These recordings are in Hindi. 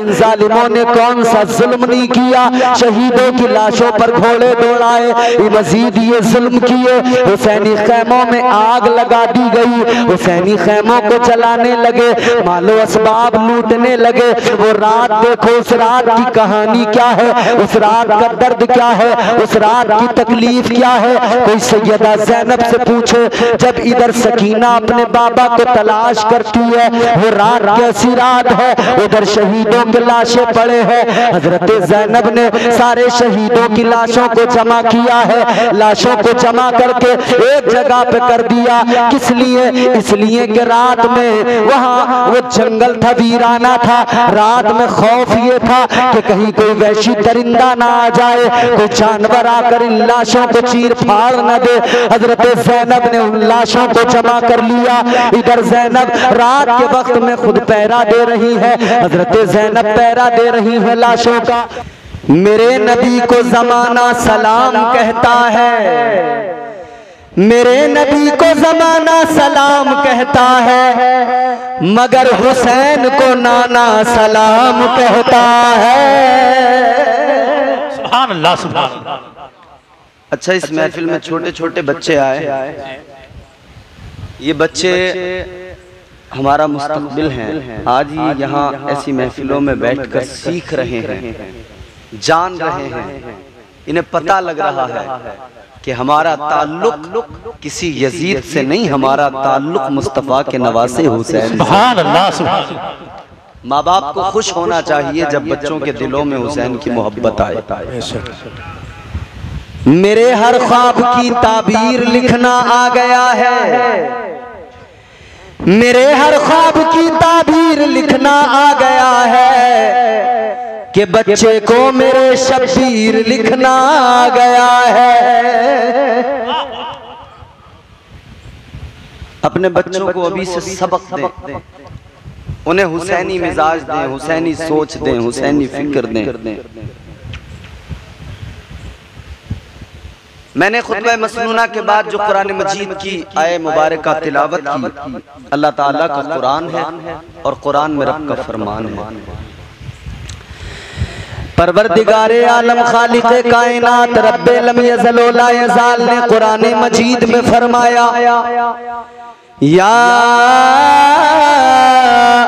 इन जालिमों ने कौन सा जुल्म नहीं किया, शहीदों की लाशों पर घोड़े दौड़ाए, मजीद ये जुल्म किए, हुसैनी खैमों में आग लगा दी गई, हुसैनी खैमों को जलाने लगे, मालो असबाब लूटने लगे। वो रात देखो, उस रात की कहानी क्या है, उस रात का दर्द क्या है, उस रात की तकलीफ क्या है। कोई सैयदा ज़ैनब से पूछे, जब इधर सकीना अपने बाबा को तलाश करती है, वो रात कैसी रात है, उधर शहीदों की लाशें पड़े हैं। हजरत ज़ैनब ने सारे शहीदों की लाशों को जमा किया है, लाशों को जमा करके एक जगह पे कर दिया। किस लिए? इसलिए कि रात में वहाँ वो जंगल था, वीराना था, रात में खौफ ये था कि कहीं कोई वैशी दरिंदा ना आ जाए, कोई जानवर आकर इन लाशों को चीर फाड़ न दे। हजरत ज़ैनब ने उन लाशों को जमा कर लिया। इधर ज़ैनब रात के वक्त में खुद पहरा दे रही है, हजरत ज़ैनब पहरा दे रही है लाशों का। मेरे नबी को जमाना सलाम कहता है, मेरे नबी को जमाना सलाम कहता है, मगर हुसैन को नाना सलाम कहता है। सुभान अल्लाह, सुभान अल्लाह। अच्छा, इस महफिल में छोटे छोटे बच्चे आए, ये बच्चे हमारा मुस्तकबिल हैं। आज ही यहाँ ऐसी महफिलों में बैठकर सीख रहे हैं, जान रहे हैं, इन्हें पता लग रहा है कि हमारा ताल्लुक किसी यजीद से नहीं, हमारा ताल्लुक मुस्तफ़ा के नवासे हुसैन। सुभान अल्लाह, सुभान अल्लाह। माँ बाप को खुश होना चाहिए जब बच्चों के दिलों में हुसैन की मोहब्बत आए। मेरे हर ख्वाब की ताबीर लिखना आ गया है, मेरे हर ख्वाब की ताबीर लिखना आ गया है, कि बच्चे को मेरे शब्बीर लिखना आ गया है। अपने बच्चों को अभी से सबक दें, उन्हें हुसैनी मिजाज दें, हुसैनी सोच दें, हुसैनी फिक्र दें। मैंने खुतबा मसनूना के बाद जो कुरान मजीद की आय मुबारक तिलावत की, अल्लाह ताला का कुरान है और कुरान में रब का फरमान है। परवरदिगारे आलम खालिक़े कायनात रब्बे लम यज़ल व ला यज़ाल ने कुरान मजीद में फरमाया, या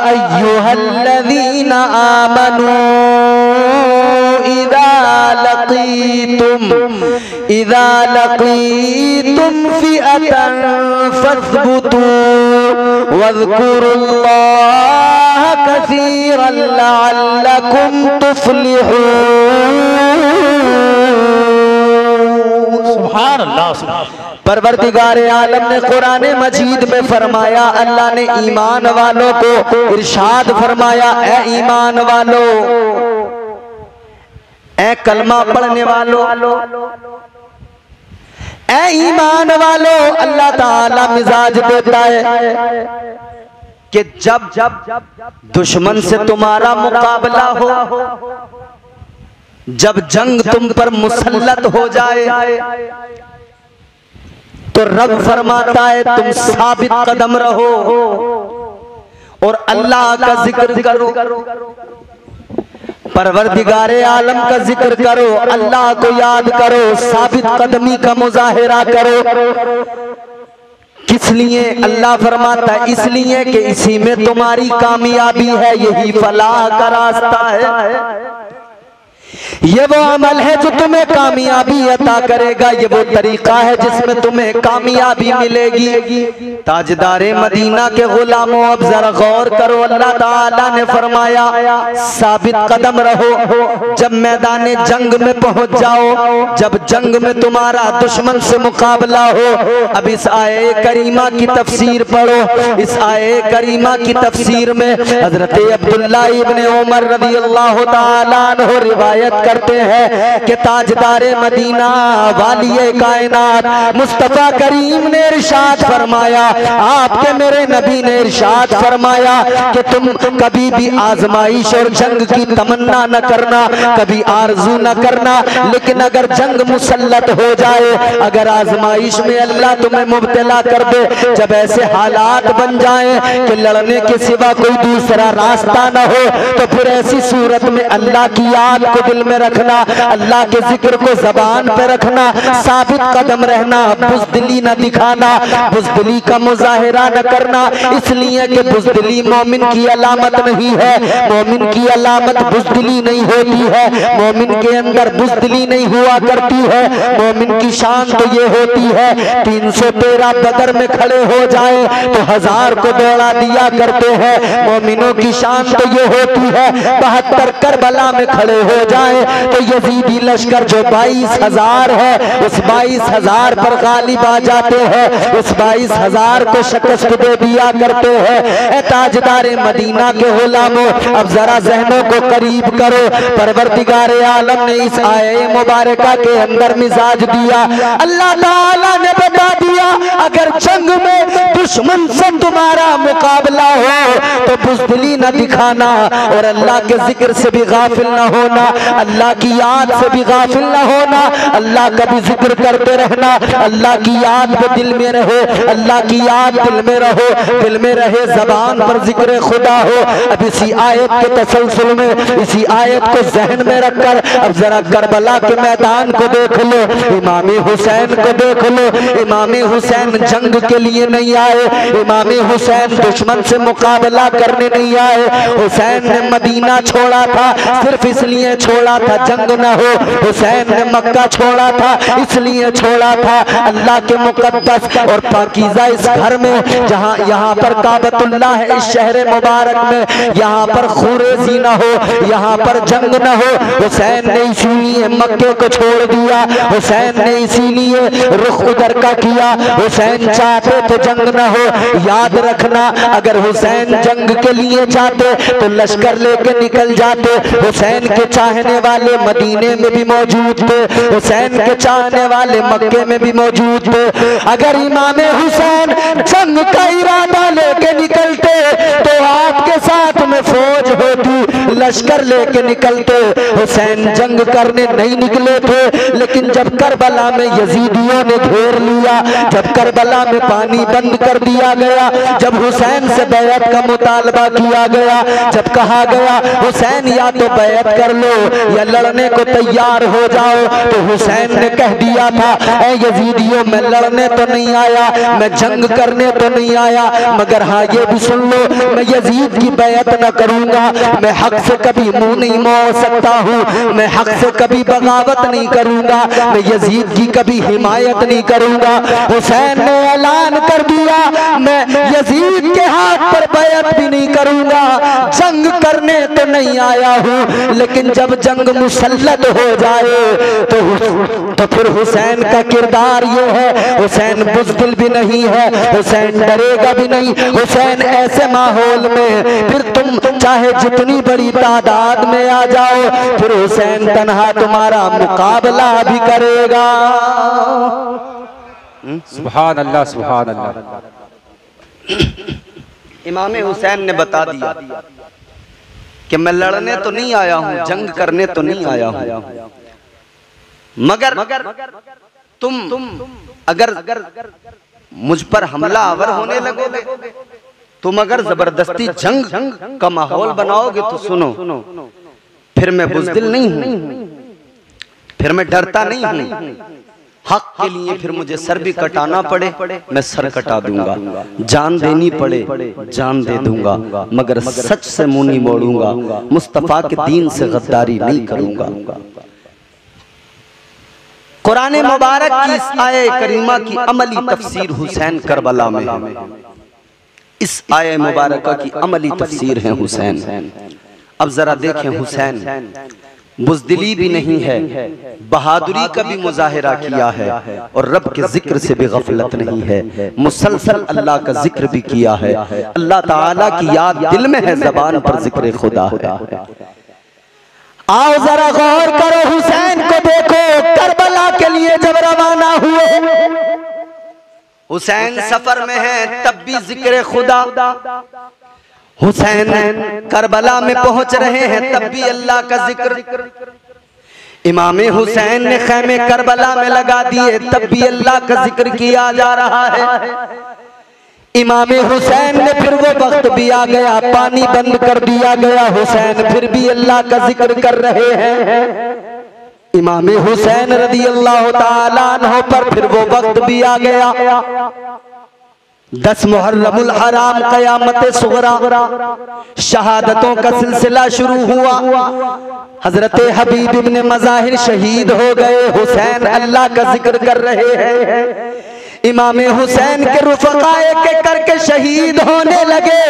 अय्युहल्लज़ीना आमनू इज़ा लक़ीतुम फ़िअतन फ़स्बुतू वज़्कुरुल्लाह कसीरन लअल्लकुम तुफ़्लिहून। सुभान अल्लाह। परवरदिगारे आलम ने कुरान मजीद में फरमाया, अल्लाह ने ईमान वालों को इरशाद फरमाया, ए ईमान वालों, ए कलमा पढ़ने वालों, ए ईमान वालों, अल्लाह ताला मिजाज देता है कि जब दुश्मन से तुम्हारा मुकाबला हो, जब जंग तुम पर मुसल्लत हो जाए, तो रब फरमाता है तुम साबित कदम रहो और अल्लाह का जिक्र करो, परवरदिगारे आलम का जिक्र करो, अल्लाह को याद करो, साबित कदमी का मुजाहिरा करो। किस लिए? अल्लाह फरमाता है इसलिए कि इसी में तुम्हारी कामयाबी है, यही फलाह का रास्ता है, ये वो अमल है जो तुम्हें कामयाबी अता करेगा, ये वो तरीका है जिसमें तुम्हें कामयाबी मिलेगी। ताजदारे मदीना के गुलामों, अब जरा गौर करो, अल्लाह ताला ने फरमाया साबित कदम रहो, जब मैदान जंग में पहुंच जाओ, जब जंग में तुम्हारा दुश्मन से मुकाबला हो। अब इस आये करीमा की तफसीर पढ़ो, इस आये करीमा की तफसीर में हजरत अब्दुल्ला इब्ने उमर रज़ियल्लाहु ताला अन्हु रिवायत करते हैं कि ताजदारे मदीना वालिए कायनात मुस्तफा करीम ने इरशाद फरमाया, आपके मेरे नबी ने इरशाद फरमाया कि तुम कभी भी आजमाइश और जंग की तमन्ना न करना, कभी आरजू न करना, लेकिन अगर जंग मुसल्लत हो जाए, अगर आजमाइश में अल्लाह तुम्हें मुब्तला कर दे, जब ऐसे हालात बन जाए कि लड़ने के सिवा कोई दूसरा रास्ता न हो, तो फिर ऐसी सूरत में अल्लाह की याद को दिल में रखना, अल्लाह के जिक्र को जबान पे रखना, साबित कदम रहना, बुज़दिली न दिखाना, बुज़दिली का मुजाहिरा न करना, इसलिए कि बुज़दिली मोमिन की अलामत नहीं है, मोमिन की अलामत बुज़दिली नहीं होती है, मोमिन के अंदर बुज़दिली नहीं हुआ करती है। मोमिन की शान तो ये होती है 313 बदर में खड़े हो जाए तो 1000 को दौड़ा दिया करते हैं। मोमिनों की शान तो ये होती है 72 करबला में खड़े हो जाए तो यजीदी लश्कर जो 22,000 है उस 22,000 पर गालिब आ जाते हैं, उस 22,000 को शिकस्त दे दिया करते हैं। ताजदारे मदीना के गुलामों, अब जरा जहनों को करीब करो, परवरदिगारे आलम ने इस आये मुबारका के अंदर मिजाज दिया। अल्लाह ताला ने बता दिया, अगर जंग में दुश्मन से तुम्हारा मुकाबला हो तो बुज़दिली न दिखाना और अल्लाह के जिक्र से भी गाफिल न होना, अल्लाह की याद से भी गाफिल न होना, अल्लाह का भी जिक्र करते रहना, अल्लाह की याद पे दिल में रहो, अल्लाह की याद दिल में रहो, दिल में रहे, जबान पर जिक्र खुदा हो। अब इसी आयत के तसलसल में, इसी आयत को जहन में रखकर अब जरा करबला के मैदान को देख लो, इमाम हुसैन को देख लो। इमाम हुसैन जंग के लिए नहीं आए, इमाम हुसैन दुश्मन से मुकाबला करने नहीं आए। हुसैन ने मदीना छोड़ा था सिर्फ इसलिए छोड़ा था जंग न हो, हुसैन ने मक्का छोड़ा था इसलिए छोड़ा था अल्लाह के मुकद्दस और पाकीज़ा इस घर में, जहाँ यहाँ पर काबतुल्लाह है, इस शहर मुबारक में, यहाँ पर खुरेजी न हो, यहाँ पर जंग न हो। हुसैन ने इसीलिए मक्के को छोड़ दिया, हुसैन ने इसीलिए रुख उधर का किया। हुसैन चाहते तो जंग न हो, याद रखना, अगर हुसैन जंग के लिए चाहते तो लश्कर लेके निकल जाते। हुसैन के चाहने वाले मदीने में भी मौजूद थे, हुसैन के चाहने वाले मक्के में भी मौजूद थे। अगर इमाम हुसैन जंग का इरादा लेके निकलते तो आपके साथ में फौज होती, लश्कर लेके निकलते। हुसैन जंग करने नहीं निकले थे, लेकिन जब करबला में यजीदियों ने घेर लिया, जब करबला में पानी बंद कर दिया गया, जब हुसैन से बैत का मुतालबा किया गया, जब कहा गया हुसैन या तो बैत कर लो या लड़ने को तैयार हो जाओ, तो हुसैन ने कह दिया था, ऐ यजीदियों मैं लड़ने तो नहीं आया, मैं जंग करने तो नहीं आया, मगर हाँ ये भी सुन लो, मैं यजीद की बैत न करूंगा, मैं हक से कभी मुंह नहीं मोड़ सकता हूँ, मैं हक से कभी बगावत नहीं करूंगा, मैं यजीद की कभी हिमायत नहीं करूंगा। हुसैन ने ऐलान कर दिया, मैं यजीद के हाथ पर बैत भी नहीं करूंगा, जंग करने तो नहीं आया हूँ, लेकिन जब जंग मुसल्लत हो जाए तो फिर हुसैन का किरदार ये है, हुसैन बुज़दिल भी नहीं है, हुसैन डरेगा भी नहीं। हुसैन ऐसे माहौल में फिर तुम चाहे जितनी बड़ी तादाद में आ जाओ, फिर हुसैन तन्हा तुम्हारा मुकाबला भी करेगा। सुभान अल्लाह, सुभान अल्लाह। इमाम हुसैन ने बता दिया कि मैं लड़ने तो नहीं आया हूं, जंग करने तो नहीं आया हूं, मगर तुम अगर मुझ पर हमला आवर होने लगोगे, तुम अगर जबरदस्ती जंग का माहौल बनाओगे तो सुनो, फिर मैं बुज़दिल नहीं हूं, फिर मैं डरता नहीं हूं। हक के लिए फिर मुझे सर भी कटाना पड़े मैं सर कटा दूंगा, जान देनी पड़े जान दे दूंगा, मगर सच से मुंह नहीं मोड़ूंगा, मुस्तफा के दीन से गद्दारी नहीं करूंगा। कुरान मुबारक की इस आये करीमा की अमली तफसीर हुसैन करबला में, इस आये मुबारक की अमली तफसीर है हुसैन। अब जरा देखें, हुसैन बुज़दिली भी नहीं है, बहादुरी का भी मुजाहिरा किया है और रब के जिक्र से भी गफलत नहीं है, मुसलसल अल्लाह का जिक्र भी किया है, अल्लाह ताला की याद दिल में है, ज़बान पर जिक्र खुदा है। आओ जरा गौर करो, हुसैन को देखो, करबला के लिए जब रवाना हुए, हुसैन सफर में है तब भी जिक्र खुदा, हुसैन करबला में पहुंच रहे हैं तब भी अल्लाह का जिक्र, इमाम हुसैन ने खैमे करबला में लगा दिए तब भी अल्लाह का जिक्र किया जा रहा है। इमाम हुसैन ने फिर वो वक्त भी आ गया, पानी बंद कर दिया गया, हुसैन फिर भी अल्लाह का जिक्र कर रहे हैं। इमाम हुसैन रदी अल्लाह ताला अन्हु पर फिर वो वक्त भी आ गया, 10 मुहर्रमुल हराम क़यामत सुगरा, शहादतों का सिलसिला शुरू हुआ। हजरत हबीब इब्ने मज़ाहिर शहीद हो गए, हुसैन अल्लाह का जिक्र कर रहे हैं। इमाम हुसैन के रुफ़क़ा एक करके शहीद होने लगे,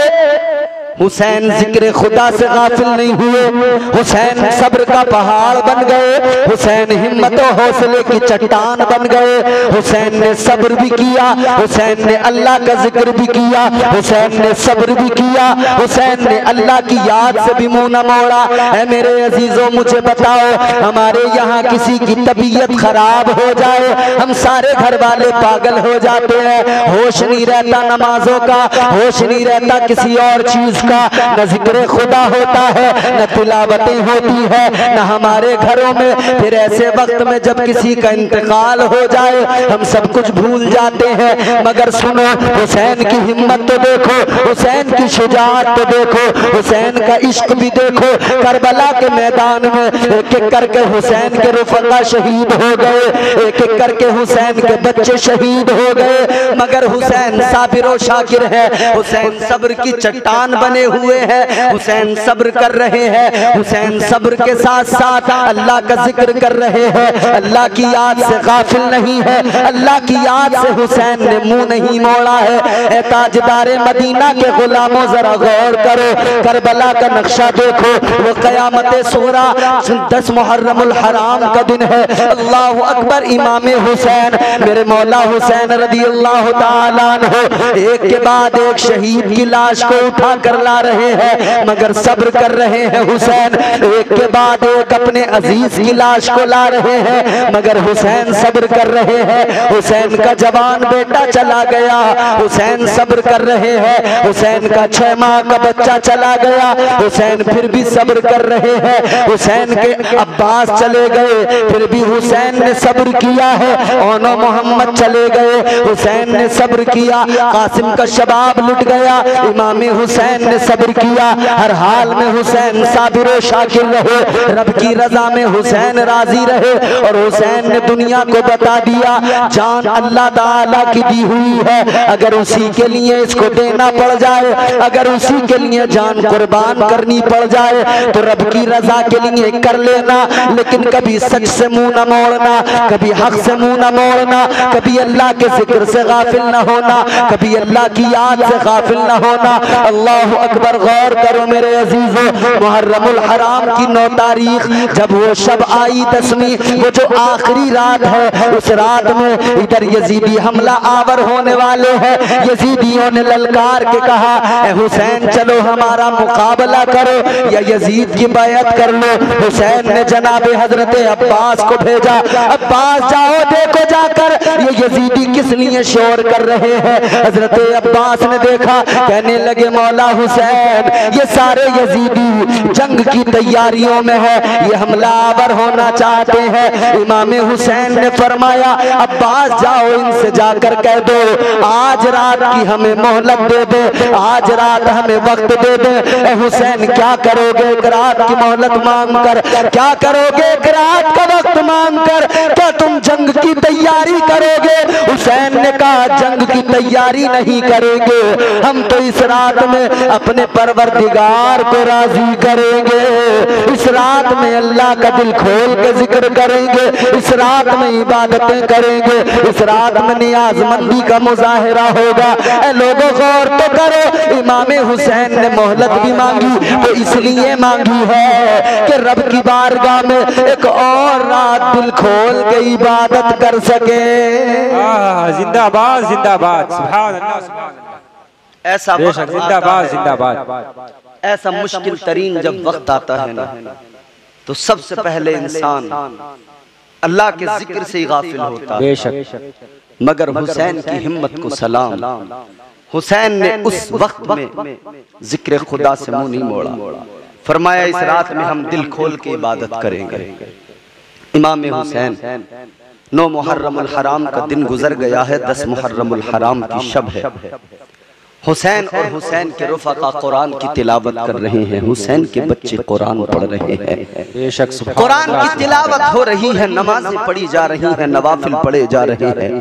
हुसैन जिक्र खुदा से गाफिल नहीं हुए, हुसैन सब्र का पहाड़ बन गए, हुसैन हिम्मत और हौसले की चट्टान बन गए। हुसैन ने सब्र भी किया, हुसैन ने अल्लाह का जिक्र भी किया, हुसैन ने सब्र भी किया, हुसैन ने अल्लाह की याद से भी मुंह न मोड़ा। है मेरे अजीजों, मुझे बताओ, हमारे यहाँ किसी की तबीयत खराब हो जाए, हम सारे घर वाले पागल हो जाते हैं, होश नहीं रहता नमाजों का, होश नहीं रहता किसी और चीज का, न जिक्र खुदा होता है, न तिलावतें होती है, न हमारे घरों में। फिर ऐसे वक्त में जब किसी का इंतकाल हो जाए हम सब कुछ भूल जाते हैं। मगर सुनो, हुसैन की हिम्मत तो देखो, हुसैन की शुजाअत तो देखो, हुसैन का इश्क भी देखो। करबला के मैदान में एक एक करके हुसैन के रुफ़क़ा शहीद हो गए, एक एक करके हुसैन के बच्चे शहीद हो गए, मगर हुसैन साबिर और शाकिर है, हुसैन सब्र की चट्टान बने हुए हैं, हुसैन सब्र कर रहे हैं, हुसैन सब्र के साथ साथ अल्लाह का जिक्र कर रहे हैं, अल्लाह की याद से गाफिल नहीं है, अल्लाह की याद से हुसैन ने मुंह नहीं मोड़ा है। ए ताजदारे मदीना के गुलामों, जरा गौर करो, करबला का नक्शा देखो, वो क़यामत सुगरा 10 मुहर्रमुल हराम का दिन है। अल्लाहु अकबर। इमाम हुसैन, मेरे मौला हुसैन रदी अल्लाह ताला अन्हु एक के बाद एक शहीद की लाश को उठा कर ला रहे हैं, मगर सब्र कर रहे हैं। हुसैन एक के बाद एक अपने अजीज की लाश को ला रहे हैं, मगर हुसैन सब्र कर रहे हैं। हुसैन का जवान बेटा चला गया, हुसैन सब्र कर रहे हैं। हुसैन का 6 माह का बच्चा चला गया, हुसैन फिर भी सब्र कर रहे हैं। हुसैन के अब्बास चले गए, फिर भी हुसैन ने सब्र किया है। ओनो मोहम्मद चले गए, हुसैन ने सब्र किया। कासिम का शबाब लुट गया, इमाम हुसैन ने सब्र किया। हर हाल में हुसैन साबिर और शाकिर रहे, रब की रजा में हुसैन राजी रहे, और हुसैन ने दुनिया को बता दिया जान अल्लाह ताला की दी हुई है, अगर उसी के लिए इसको देना पड़ जाए, अगर उसी के लिए जान कुर्बान करनी पड़ जाए तो रब की रजा के लिए कर लेना, लेकिन कभी सच से मुंह न मोड़ना, कभी हक से मुंह न मोड़ना, कभी अल्लाह के जिक्र से गाफिल न होना, कभी अल्लाह की याद से गाफिल न होना। अल्लाह अकबर। गौर करो मेरे अजीजों, मुहर्रमुल हराम की 9 तारीख जब वो शब आई 10वीं, वो जो आखिरी रात है, उस रात में इधर यजीदी हमला आवर होने वाले हैं। यजीदियों ने ललकार के कहा, ए हुसैन चलो हमारा मुकाबला करो या यजीद की बैअत कर लो। हुसैन ने जनाब हजरत अब्बास को भेजा, अब्बास जाओ देखो जाकर ये यजीदी किस लिए शोर कर रहे हैं। हजरत अब्बास ने देखा, कहने लगे मौला हुसैन, ये सारे यजीदी जंग की तैयारियों में है, ये हमलावर होना चाहते हैं। इमाम हुसैन ने फरमाया, अब्बास जाओ इनसे जाकर कह दो आज रात की हमें मोहलत दे दे, आज रात हमें वक्त दे दे। ए हुसैन क्या करोगे एक रात की मोहलत मांग कर, क्या करोगे एक रात का वक्त मांग कर, क्या तुम जंग की तैयारी करोगे? हुसैन ने कहा, जंग की तैयारी नहीं करेंगे, हम तो इस रात में अपने परवरदिगार को राजी करेंगे, इस रात में अल्लाह का दिल खोल के जिक्र करेंगे, इस रात में इबादतें करेंगे, इस रात में नियाजमंदी का मुजाहिरा होगा। ए लोगों गौर तो करो, इमाम हुसैन ने मोहलत भी मांगी तो इसलिए मांगी है कि रब की बारगाह में एक और रात दिल खोल के इबादत कर सके। जिंदाबाद जिंदाबाद, सुभान अल्लाह सुभान अल्लाह। ऐसा जिंदाबाद जिंदाबाद। ऐसा मुश्किल तरीन जब वक्त आता है ना, तो सबसे पहले इंसान अल्लाह के जिक्र से ही गाफिल होता है। मगर हुसैन की हिम्मत को सलाम, हुसैन ने उस वक्त में जिक्र खुदा से मुंह नहीं मोड़ा। फरमाया इस रात में हम दिल खोल के इबादत करेंगे। इमाम हुसैन 9 मुहर्रमुल हराम का दिन गुजर गया है, 10 मुहर्रमुल हराम की शब है। हुसैन और हुसैन के रुफ़क़ा कुरान की तिलावत कर रहे हैं, हुसैन के बच्चे कुरान पढ़ रहे हैं, कुरान की तिलावत हो रही है, नमाजें पढ़ी जा रही हैं, नवाफिल पढ़े जा रहे हैं।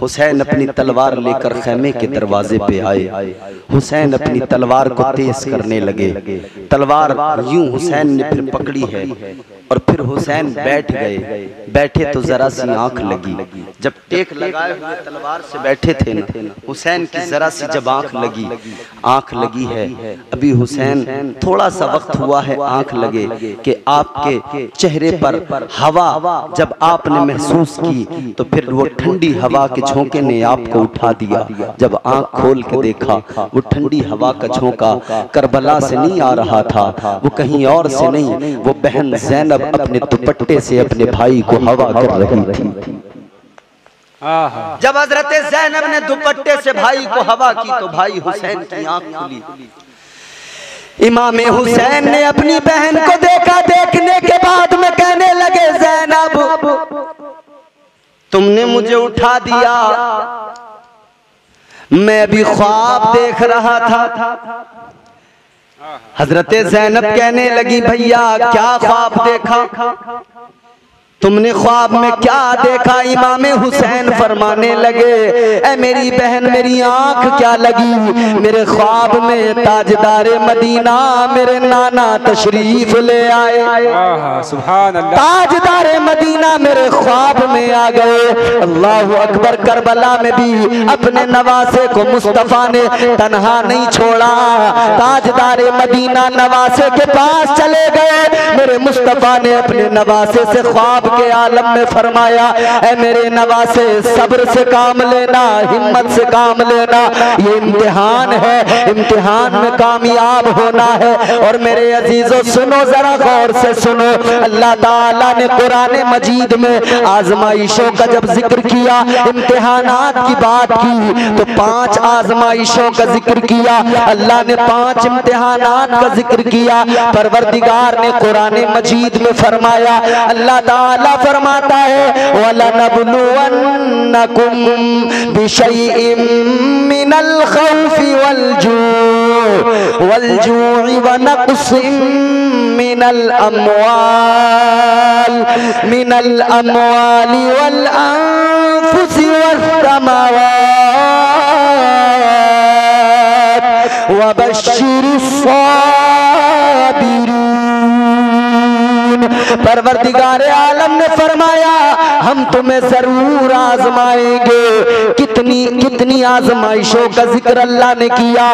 हुसैन अपनी तलवार लेकर खैमे के दरवाजे पे आए। हुसैन अपनी तलवार को तेज करने लगे। तलवार यूं हुसैन ने फिर पकड़ी है और फिर हुसैन बैठ गए। बैठे तो जरा सी आंख लगी। जब टेक लगाए हुए तलवार से बैठे थे ना, हुसैन की जरा सी जब आंख लगी है। अभी हुसैन थोड़ा सा वक्त हुआ है आंख लगे कि आपके चेहरे पर हवा जब आपने महसूस की तो फिर वो ठंडी हवा के झोंके ने आपको उठा दिया। जब आंख खोल के देखा वो ठंडी हवा का झोंका करबला से नहीं आ रहा था, वो कहीं और से नहीं, वो बहन ज़ैनब अपने दुपट्टे से अपने भाई को हवा कर रही थी। जब हजरत ज़ैनब ने दुपट्टे से भाई को हवा की तो भाई हुसैन की आंख खुली। इमाम हुसैन ने अपनी बहन को देखा। देखने के बाद में कहने लगे, ज़ैनब तुमने मुझे उठा दिया, मैं अभी ख्वाब देख रहा था। हजरत ज़ैनब कहने लगी, भैया क्या ख्वाब देखा? तुमने ख्वाब में क्या देखा? इमाम हुसैन फरमाने लगे, ऐ मेरी बहन मेरी आंख क्या लगी? मेरे ख्वाब में ताजदारे मदीना मेरे नाना तशरीफ ले आए। सुभान अल्लाह। ताजदारे मदीना मेरे ख्वाब में आ गए। अल्लाह अकबर। करबला में भी अपने नवासे को मुस्तफा ने तन्हा नहीं छोड़ा। ताजदारे मदीना नवासे के पास चले गए। मेरे मुस्तफा ने अपने नवासे से ख्वाब के आलम में फरमाया, ऐ मेरे नवासे सब्र से काम लेना, हिम्मत से काम लेना, ये इम्तिहान है, इम्तिहान में कामयाब होना है। और मेरे अजीजों सुनो, जरा गौर से सुनो, अल्लाह ताला ने कुरान मजीद में आजमाइशों का जब जिक्र किया, इम्तिहानात की बात की, तो 5 आजमाइशों का जिक्र किया। अल्लाह ने 5 इम्तिहानात का जिक्र किया। परवरदिगार ने कुरान मजीद में फरमाया, अल्लाह ताला फरमाता है, वलनबलुवन्नकुम बिशैइन मिनल खौफि वल्जू'i व नक़्सिन मिनल अमवाली वल अनफुसि वस्समावात वबश्शिरिस साबिरीन। परवरदिगारे आलम ने फरमाया, हम तुम्हें जरूर आजमाएंगे। कितनी आजमाइशों का जिक्र अल्लाह ने किया?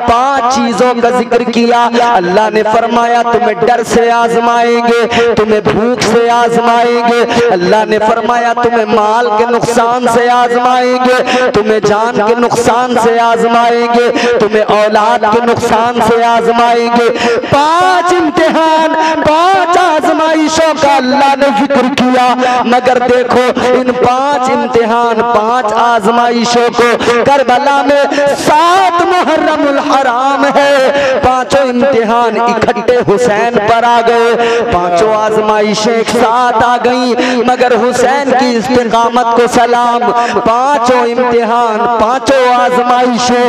5 चीजों का जिक्र किया। अल्लाह ने फरमाया, तुम्हें डर से आजमाएंगे, तुम्हें भूख से आजमाएंगे। अल्लाह ने फरमाया, तुम्हें माल के नुकसान से आजमाएंगे, तुम्हें जान के नुकसान से आजमाएंगे, तुम्हें औलाद के नुकसान से आजमाएंगे। 5 इम्तिहान, 5 आजमाइशों का अल्लाह ने जिक्र किया। मगर देखो, इन 5 इम्तिहान, 5 आजमाइशों को करबला में 7 मुहर्रमुल हराम है, 5 इम्तिहान इकट्ठे हुसैन पर आ गए। 5 आजमाइशें एक साथ आ गई। मगर हुसैन की इस्तिकामत को सलाम। 5 इम्तिहान, 5 आजमाइशें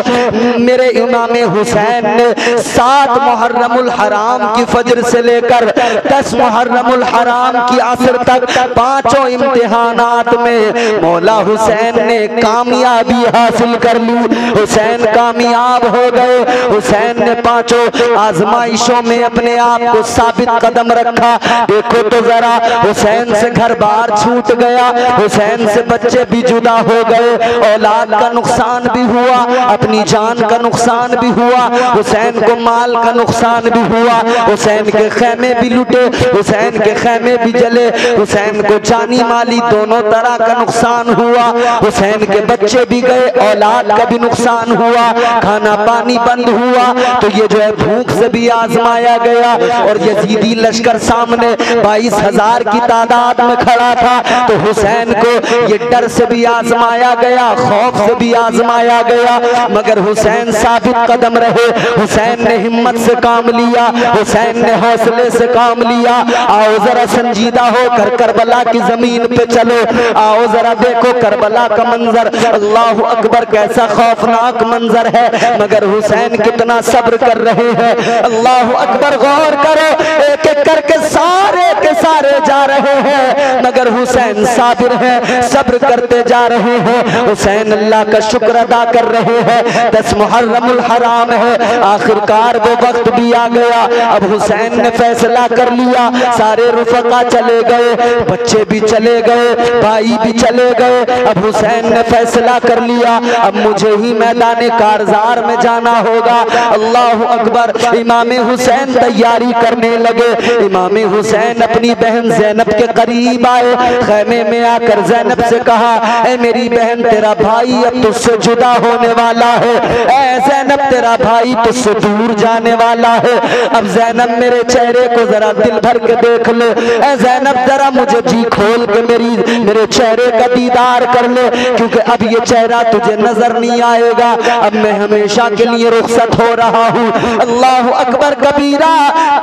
मेरे इमाम हुसैन ने 7 मुहर्रमुल हराम की फजर से लेकर 10 मुहर्रमुल हराम की असर तक 5 इम्तिहानात में मौला हुसैन ने कामयाबी हासिल कर ली। हुसैन कामयाब हो गए। हुसैन ने 5 आजमाइशों में अपने आप को साबित कदम रखा। देखो तो जरा, हुसैन से घर बार छूट गया, हुसैन से बच्चे भी जुदा हो गए, औलाद का नुकसान भी हुआ, अपनी जान का नुकसान भी हुआ, हुसैन को माल का नुकसान भी हुआ, हुसैन के खैमे भी लुटे, हुसैन के खैमे भी जले, हुसैन हुसैन को जानी माली दोनों तरह का नुकसान हुआ। हुसैन के बच्चे भी गए, औलाद का भी नुकसान हुआ, खाना पानी बंद हुआ। तो ये जो है भूख से भी आजमाया गया। और यजीदी लश्कर सामने 22,000 की तादाद में खड़ा था। तो हुसैन को ये डर से भी आजमाया गया, खौफ से भी आजमाया गया, मगर हुसैन साबित कदम रहे। हुसैन ने हिम्मत से काम लिया, हुसैन ने हौसले से काम लिया। आओ जरा संजीदा होकर करबला की जमीन पे चलो, आओ जरा देखो करबला का मंजर, अल्लाह अकबर, कैसा खौफनाक मंजर है। मगर हुसैन कितना सब्र कर रहे हैं, अल्लाह अकबर। गौर करो, एक एक करके सारे के सारे जा रहे हैं, मगर हुसैन साबिर है, सब्र करते जा रहे हैं। हुसैन अल्लाह का शुक्र अदा कर रहे हैं। 10 मुहर्रमुल हराम है, आखिरकार वो वक्त भी आ गया। अब हुसैन ने फैसला कर लिया, सारे रुफका चले गए, बच्चे भी चले गए, भाई भी चले गए। अब हुसैन ने फैसला कर लिया, अब मुझे ही मैदान कारजार में जाना होगा। अल्लाह अकबर। इमाम हुसैन तैयारी करने लगे। इमाम हुसैन अपनी बहन ज़ैनब के करीब आए, खैमे में आकर ज़ैनब से कहा, ऐ मेरी बहन, तेरा भाई अब तुझसे जुदा होने वाला है। ऐ ज़ैनब, तेरा भाई तुझसे दूर जाने वाला है। अब ज़ैनब मेरे चेहरे को जरा दिल भर के देख ले, ऐ ज़ैनब जरा मुझे जी खोल के मेरे चेहरे का दीदार कर ले, क्योंकि अब ये चेहरा तुझे नजर नहीं आएगा। अब मैं हमेशा के लिए रुखसत हो रहा हूँ। अल्लाह अकबर कबीरा।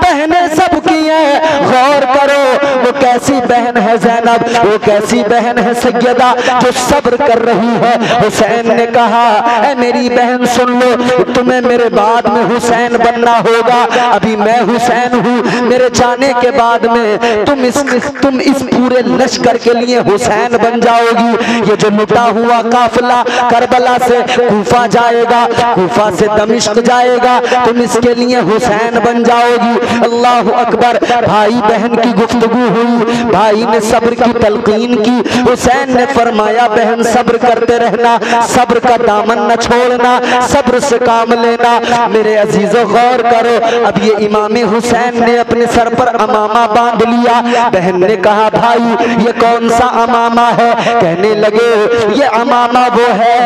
बहनें सब की हैं, गौर करो, वो कैसी बहन है ज़ैनब, वो कैसी बहन है सैयदा जो सब्र कर रही है। हुसैन ने कहा, ऐ मेरी बहन सुन लो, तुम्हें मेरे बाद में हुसैन बनना होगा। अभी मैं हुसैन हूँ, मेरे जाने के बाद में तुम इस पूरे लश्कर के लिए हुसैन बन जाओगी। ये जो लुटा हुआ काफिला करबला से कूफा जाएगा, कूफा से दमिश्क जाएगा, तुम इसके लिए हुसैन बन जाओगी। अल्लाह अकबर। भाई बहन की गुफ्तगू हुई, भाई ने सब्र की तलकीन की। हुसैन ने फरमाया, बहन सब्र करते रहना, सब्र का दामन न छोड़ना, सब्र से काम लेना। मेरे अजीजों गौर करो, अब ये इमाम हुसैन ने अपने सर पर अमामा बांध लिया। बहन ने कहा, भाई ये कौन सा अमामा है? कहने लगे, ये अमामा वो है,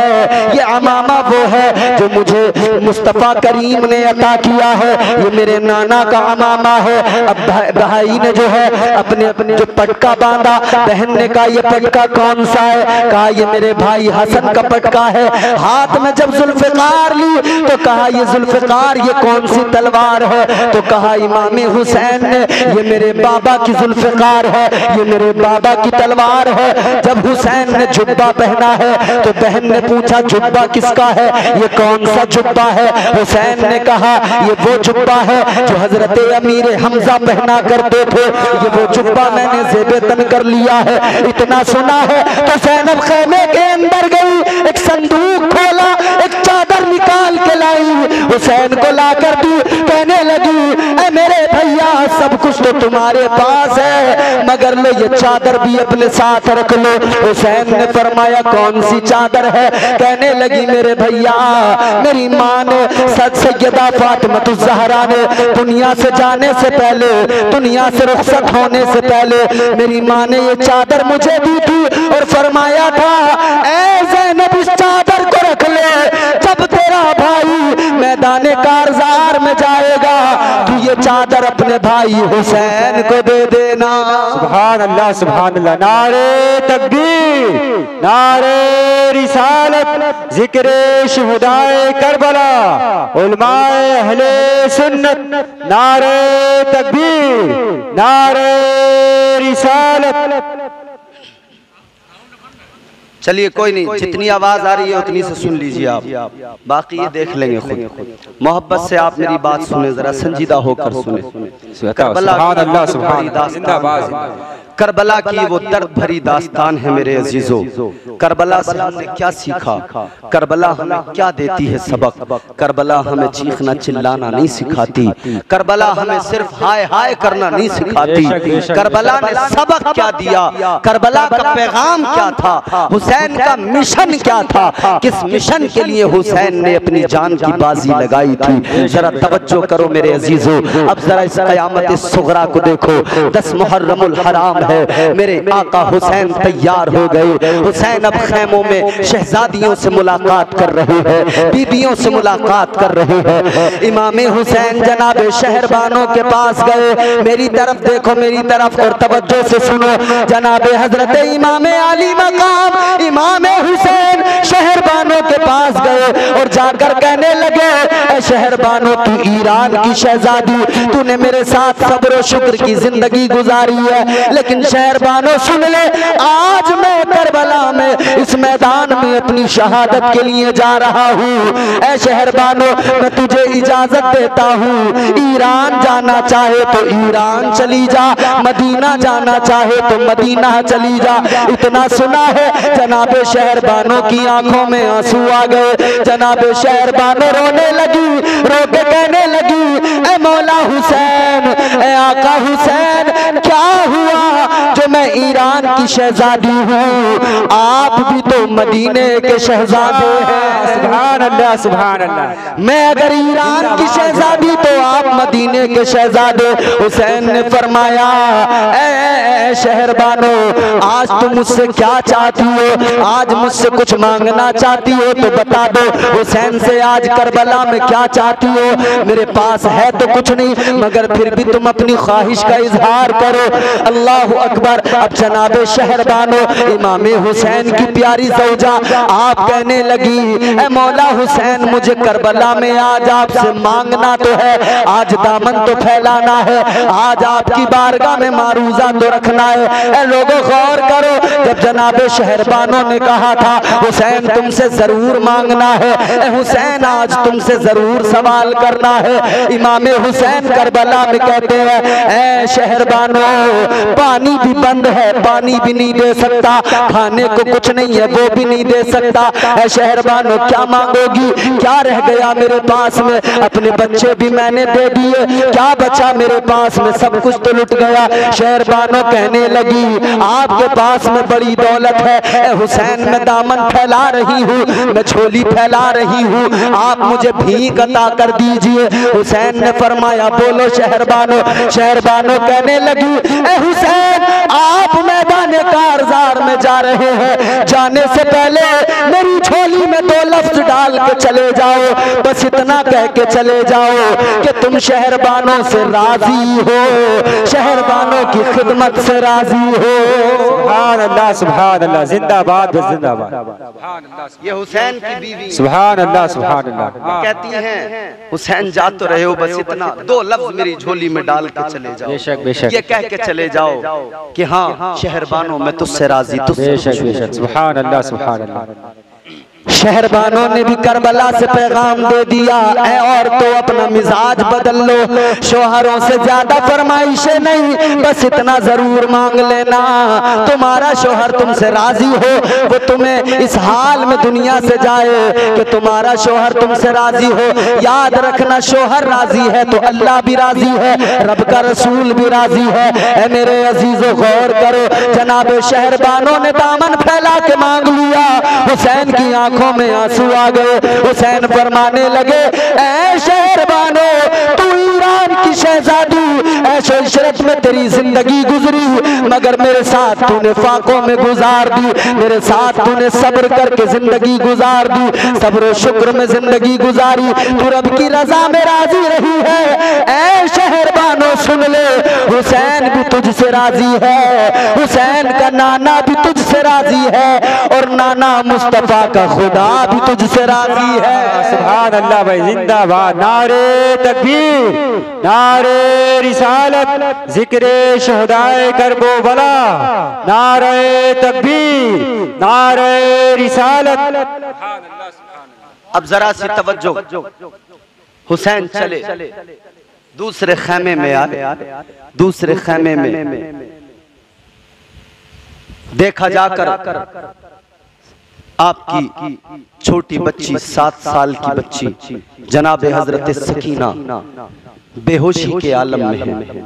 ये अमामा वो है जो मुझे मुस्तफ़ा करीम ने अता किया है, ये मेरे नाना का अमामा है। अब भाई ने जो है अपने जो पटका बांधा, बहन ने कहा, ये पटका कौन सा है? कहा, ये मेरे भाई हसन का पटका है। हाथ में जब जुल्फ़िकार ली तो कहा, ये जुल्फ़िकार ये कौन सी तलवार है? तो कहा इमाम हुसैन ने, ये मेरे बाबा की जुल्फ़िकार है, ये मेरे बाबा की तलवार है। जब हुसैन ने जुब्बा पहना है तो बहन ने पूछा, जुब्बा किसका है? ये कौन सा जुब्बा है? हुसैन ने कहा, ये वो जुब्बा है जो हजरत अमीर हमजा पहना करते थे, ये वो जुब्बा मैंने ज़ेबे तन कर लिया है। इतना सुना है तो ज़ैनब खैमे के अंदर गई, एक संदूक खोला, एक चादर निकाल के लाई, हुसैन को ला कर दी। कहने लगी, ऐ मेरे भैया, सब कुछ तो तुम्हारे पास है, मगर लो ये चादर भी अपने साथ रख लो। हुसैन ने फरमाया, कौन सी चादर है? कहने लगी, मेरे भैया, मेरी माँ ने सैयदा फातिमा ज़हरा ने दुनिया से जाने से पहले, दुनिया से रुखसत होने से पहले, मेरी माँ ने ये चादर मुझे दी थी और फरमाया था, ऐ ज़ैनब इस चादर को रख ले, जब तेरा भाई मैदाने कारजार में जाएगा तू ये चादर अपने भाई हुसैन को दे देना। सुभान अल्लाह, सुभान अल्लाह। नारे तकबीर, नारे रिसालत, जिक्रे शुहदाए करबला, उलमाए अहले सुन्नत, नारे तकबीर, नारे रिसालत। चलिए कोई नहीं, जितनी आवाज आ रही है उतनी से सुन लीजिए आप, बाकी ये देख लेंगे खुद। मोहब्बत से आप मेरी बात सुने, जरा संजीदा होकर सुने। करबला की वो दर्द भरी दास्तान है मेरे अजीजों। करबला से हमने क्या सीखा, करबला हमें क्या देती है सबक। करबला हमें चीखना चिल्लाना नहीं सिखाती, करबला हमें सिर्फ हाय हाय करना नहीं सिखाती। करबला ने सबक क्या दिया, करबला का पैगाम क्या था, हुसैन का मिशन क्या था, किस मिशन के लिए हुसैन ने अपनी जान की बाजी लगाई थी। जरा तवज्जो करो मेरे अजीजों, अब जरा इस क़यामत सुगरा को देखो। 10 मुहर्रमुल हराम तैयार है, मेरे आका हुसैन तैयार हो गए। हुसैन अब खैमों में शहजादियों से मुलाकात कर रहे हैं, बीबियों से मुलाकात कर रहे हैं। इमाम हुसैन जनाब शहरबानों के पास गए। मेरी तरफ देखो, मेरी तरफ, और तवज्जो से सुनो। जनाब हजरत इमाम अली मकाम इमाम हुसैन शहरबानों के पास गए और जाकर कहने लगे, ऐ शहरबानों, तू ईरान की शहजादी, तूने मेरे साथ सब्र और शुक्र की जिंदगी गुजारी है, लेकिन शहरबानों सुन ले, आज मैं करबला में इस मैदान में अपनी शहादत के लिए जा रहा हूँ। ऐ शहरबानों, मैं तुझे इजाजत देता हूँ, ईरान जाना चाहे तो ईरान चली जा, मदीना जाना चाहे तो मदीना चली जा। इतना सुना है, जनाब शहरबानों की आंखों में आंसू आ गए। जनाब शहरबानों रोने लगी, रो के कहने लगी, ऐ मौला हुसैन, ऐ आका हुसैन, क्या हुआ जो मैं ईरान की शहजादी हूँ, आप भी तो मदीने के शहजादे हैं। सुभान अल्लाह, सुभान अल्लाह। मैं अगर ईरान की शहजादी तो आप मदीने के शहजादे। हुसैन ने फरमाया, ऐ शहरबानों, आज तुम मुझसे क्या चाहती हो? आज मुझसे कुछ मांगना चाहती हो तो बता दो। हुसैन से आज करबला में क्या चाहती हो? मेरे पास है तो कुछ नहीं, मगर फिर भी तुम अपनी ख्वाहिश का इजहार करो। अल्लाह अकबर। अब जनाब शहरबानों इमाम हुसैन की प्यारी ज़ौजा आप कहने लगी, ऐ मौला हुसैन, मुझे करबला में आज आपसे मांगना तो है, आज दामन तो फैलाना है, आज आपकी बारगाह में मारूजा तो रखना है। ऐ लोगों गौर करो, जब जनाब शहरबानों ने कहा था हुसैन तुमसे जरूर मांगना है, ऐ हुसैन आज तुमसे जरूर सवाल करना है। इमाम हुसैन करबला में कहते हैं, ऐ शहरबानों, पानी भी बंद है, पानी भी नहीं दे सकता, खाने को कुछ नहीं है वो भी नहीं दे सकता। ऐ शहरबानों, क्या मांगोगी? क्या रह गया मेरे पास में? अपने बच्चे भी मैंने दे दिए, क्या बचा मेरे पास में? सब कुछ तो लुट गया। शहरबानों कहने लगी, आपके पास में बड़ी दौलत है, ऐ हुसैन मैं दामन फैला रही हूँ, मैं झोली फैला रही हूँ, आप मुझे भीख अता कर दीजिए। हुसैन ने फरमाया, बोलो शहरबानों। शहरबानों कहने लगी, ऐ हुसैन, आप मैदान कारज़ार में जा रहे हैं, जाने से पहले मेरी झोली में 2 लफ्ज डाल के चले जाओ, बस इतना कह के चले जाओ कि तुम शहरबानों से राजी हो, शहरबानों की खिदमत से राजी हो। सुभान अल्लाह, सुभान अल्लाह, जिंदाबाद जिंदाबाद। ये हुसैन की बीवी सुभान अल्लाह, सुभान अल्लाह। कहती हैं, हुसैन जा तो रहे हो, बस इतना 2 लफ्ज मेरी झोली में डाल के चले जाओ, बेशक बेशक, ये कह के चले जाओ कि हाँ शहरबानों मैं तुझसे राजी, तुझसे बेशक बेशक। सुभान अल्लाह, सुभान अल्लाह। शहरबानों ने भी करबला से पैगाम दे दिया, ऐ और तो अपना मिजाज बदल लो, शोहरों से ज्यादा फरमाइशें नहीं, बस इतना जरूर मांग लेना, तुम्हारा शोहर तुमसे राजी हो, वो तुम्हें इस हाल में दुनिया से जाए कि तुम्हारा शोहर तुमसे राजी हो। याद रखना, शोहर राजी है तो अल्लाह भी राजी है, रब का रसूल भी राजी है। ऐ मेरे अजीजों गौर करो, जनाब शहरबानों ने दामन फैला के मांग लिया। हुसैन की आंखों में आंसू आ गए। हुसैन फरमाने लगे, ऐ शहरबानों, तू ईरान की शहजादी, ऐशो इशरत में तेरी जिंदगी गुजरी, मगर मेरे साथ तूने फाकों में गुजार दी, मेरे साथ तूने सब्र करके जिंदगी गुजार दी, सब्र और शुक्र में जिंदगी गुजारी, तू रब की रजा में राजी रही है। ऐ शहरबानों सुन ले, हुसैन भी तुझसे राजी है, हुसैन का नाना भी तुझसे राजी है, और नाना मुस्तफा का खुदा भी तुझसे राजी है। सुभान अल्लाह भाई, जिंदाबाद। नारे तकबीर, नारे रिसालत, जिक्रे शहदाए करबला, नारे तकबीर, नारे रिसालत। अब जरा सी तवज्जो, हुसैन चले दूसरे खैमे में आए। दूसरे खैमे में देखा जाकर आपकी छोटी बच्ची, 7 साल की बच्ची जनाब हजरत सकीना बेहोशी के आलम में है।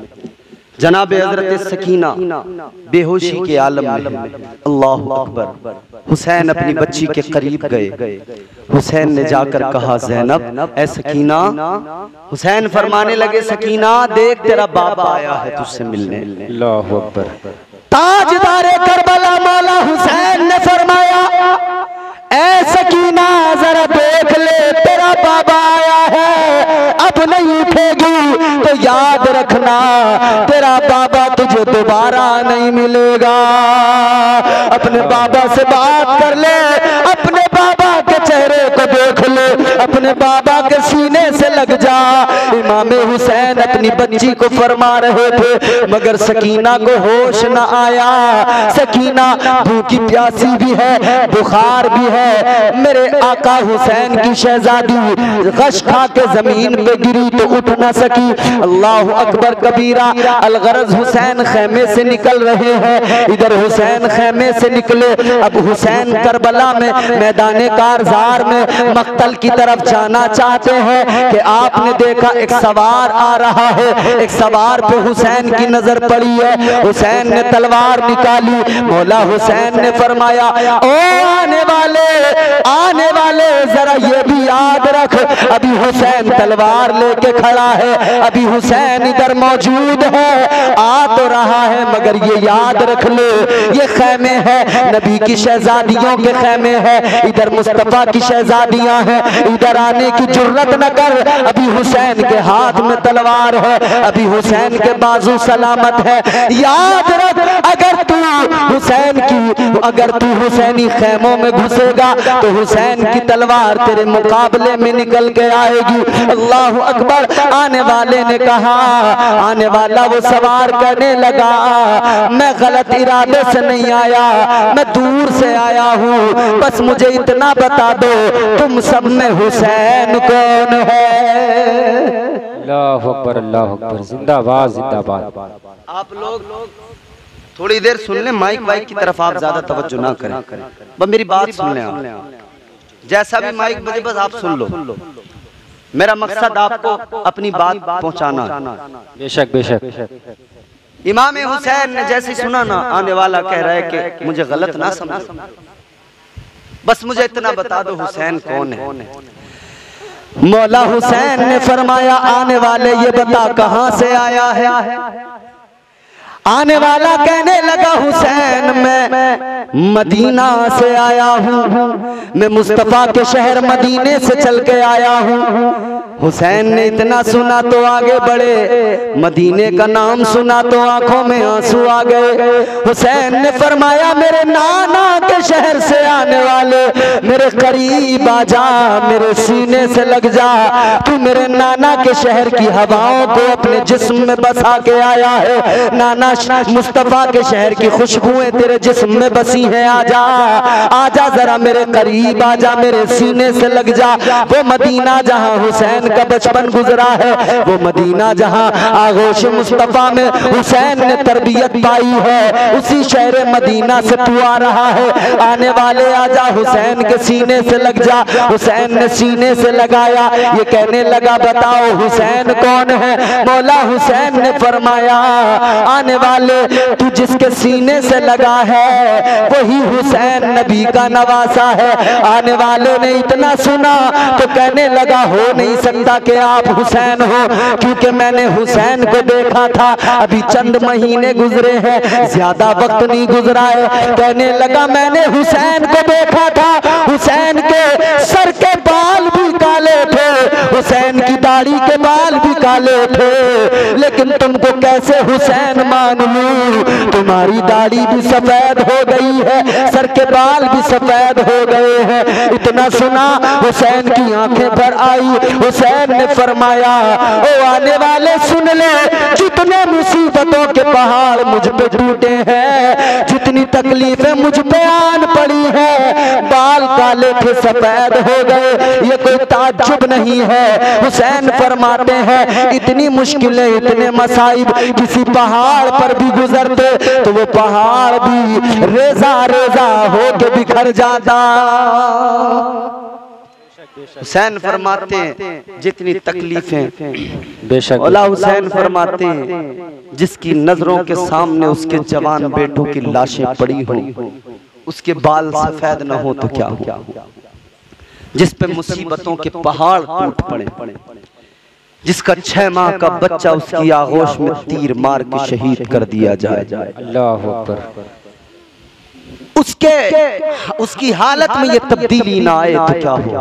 जनाब हजरत सकीना बेहोशी के आलम में है। अल्लाह अकबर। हुसैन अपनी बच्ची के करीब गए। हुसैन ने जाकर कहा, ज़ैनब, ऐ सकीना। हुसैन फरमाने लगे, सकीना देख तेरा बाप आया है तुझसे मिलने। अल्लाह अकबर। ताजदारे करबला मौला हुसैन ने फरमाया, ऐ सकीना जरा देख ले, तेरा बाबा आया है, अब नहीं उठेगी तो याद रखना तेरा बाबा तुझे दोबारा नहीं मिलेगा। अपने बाबा से बात कर ले, अपने बाबा के चेहरे को देख ले, अपने बाबा के सीने से लग जा। इमाम हुसैन अपनी बच्ची को फरमा रहे थे, मगर सकीना को होश न आया। सकीना भूखी प्यासी भी है, बुखार भी है। मेरे आका हुसैन की शहजादी गश खा के जमीन पे गिरी तो उठ न सकी। अल्लाह अकबर कबीरा। अलगरज हुसैन खेमे से निकल रहे हैं, इधर हुसैन खेमे से निकले। अब हुसैन करबला में मैदान कारजार में मक्तल की तरफ जाना चाहते हैं कि आपने देखा एक सवार आ रहा है। एक सवार पे हुसैन की नजर पड़ी है। हुसैन ने तलवार निकाली। मौला हुसैन ने फरमाया, ओ आने वाले जरा ये भी याद रख, अभी हुसैन तलवार लेके खड़ा है, अभी हुसैन इधर मौजूद है, आ तो रहा है, मगर ये याद रख ले ये खेमे है नबी की शहजादियों के खेमे है। इधर मुस्तफा की शहजादियां हैं, इधर आने की जुर्रत न कर। अभी हुसैन के हाथ में तलवार है, अभी हुसैन के बाजू सलामत है। याद रख, अगर तू हुसैनी खेमों में घुसेगा तो हुसैन की तलवार तेरे मुकाबले में निकल के आएगी। अल्लाह अकबर। आने वाले ने कहा, आने वाला वो सवार करने लगा, मैं गलत इरादे से नहीं आया, मैं दूर से आया हूँ, बस मुझे इतना बता दो तुम सब में हुसैन कौन है? अल्लाह अकबर, अल्लाह अकबर, जिंदाबाद जिंदाबाद। आप लोग थोड़ी देर सुन लें, माइक वाइक की तरफ आप ज्यादा तवज्जो ना करें, बस मेरी बात सुन लें आप। जैसा भी माइक बजे बस आप सुन लो। मेरा मकसद आपको अपनी बात पहुंचाना। बेशक बेशक। इमाम हुसैन ने जैसे सुना ना, आने वाला कह रहा है कि मुझे गलत ना समझो, बस मुझे इतना बता दो हुसैन कौन है। मौला हुसैन ने फरमाया, आने वाले ये बता कहां से आया है? आने वाला कहने लगा, हुसैन मैं मदीना से आया हूँ, मैं मुस्तफा के शहर मदीने से चल के आया हूँ। हुसैन ने इतना सुना तो आगे बढ़े, मदीने का नाम सुना तो आंखों में आंसू आ गए। हुसैन ने फरमाया, मेरे नाना के शहर से आने वाले, मेरे करीब आ जा, मेरे सीने से लग जा, तू मेरे नाना के शहर की हवाओं को अपने जिस्म में बसा के आया है। नाना मुस्तफा के शहर की खुशबुएं तेरे जिस्म में बसी हैं, आजा आजा जरा मेरे करीब आजा, मेरे सीने से लग जा। वो मदीना जहां हुसैन का बचपन गुजरा है, वो मदीना जहां आगोश मुस्तफा में हुसैन ने तरबियत पाई है, उसी शहर मदीना से तू आ रहा है। आने वाले आजा, हुसैन के सीने से लग जा। हुसैन ने सीने से लगाया, ये कहने लगा, बताओ हुसैन कौन है? मौला हुसैन ने फरमाया, आने वाले तू जिसके सीने से लगा है वही हुसैन नबी का नवासा है। आने वाले ने इतना सुना तो कहने लगा, हो नहीं सकता कि आप हुसैन हो, क्योंकि मैंने हुसैन को देखा था, अभी चंद महीने गुजरे हैं, ज्यादा वक्त नहीं गुजरा है। कहने लगा, मैंने हुसैन को देखा था, हुसैन के सर के बाल भी काले थे, हुसैन की दाढ़ी के बाल भी काले थे, लेकिन तुमको कैसे हुसैन मान लूं? तुम्हारी दाढ़ी भी सफेद हो गई है, सर के बाल भी सफेद हो गए हैं। इतना सुना हुसैन की आंखें भर आई। हुसैन ने फरमाया, ओ आने वाले सुन ले, जितने मुसीबतों के पहाड़ मुझ पे टूटे हैं, जितनी तकलीफें मुझ पे आन पड़ी है, बाल काले थे सफेद हो गए, ये कोई ताज्जुब नहीं है। हुसैन फरमाते हैं, इतनी मुश्किलें इतने मसाइब किसी पहाड़ पर भी गुजरते तो वो पहाड़ भी रेजा रेजा हो के बिखर जाता। हुसैन फरमाते हैं, जितनी तकलीफें, बेशक। मौला हुसैन फरमाते हैं, जिसकी नजरों के सामने उसके जवान बेटों की लाशें पड़ी हो, उसके बाल सफेद न हो तो क्या हो, जिस पे मुसीबतों के पहाड़ टूट पड़े, जिसका 6 माह का बच्चा उसकी आगोश में तीर मार के शहीद कर दिया जाए। अल्लाह अकबर। उसकी हालत में ये तब्दीली ना आए तो क्या हो।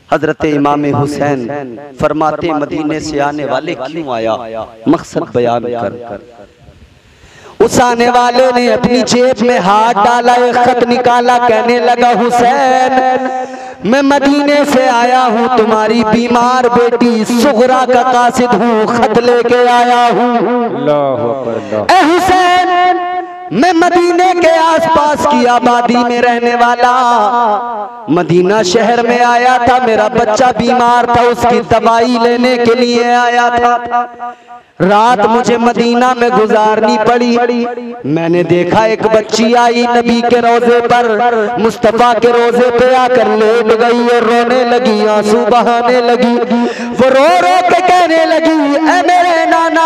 हजरत इमाम हुसैन फरमाते मदीने से आने वाले क्यों आया, मकसद बयान कर। उस आने वाले ने अपनी जेब में हाथ डाला, एक खत निकाला, कहने लगा हुसैन मैं मदीने से आया हूँ, तुम्हारी बीमार बेटी सुगरा का कासिद हूँ, खत लेके आया हूँ। अल्लाह अकबर। ए हुसैन मैं मदीने के आसपास की आबादी में रहने वाला, मदीना शहर में आया था, मेरा बच्चा बीमार था, उसकी दवाई लेने के लिए आया था। रात मुझे मदीना में गुजारनी पड़ी। मैंने देखा एक बच्ची आई नबी के रोजे पर, मुस्तफा के रोजे पे आकर लेट गई और रोने लगी, आंसू बहाने लगी। वो रो रो के कहने लगी, ऐ मेरे नाना,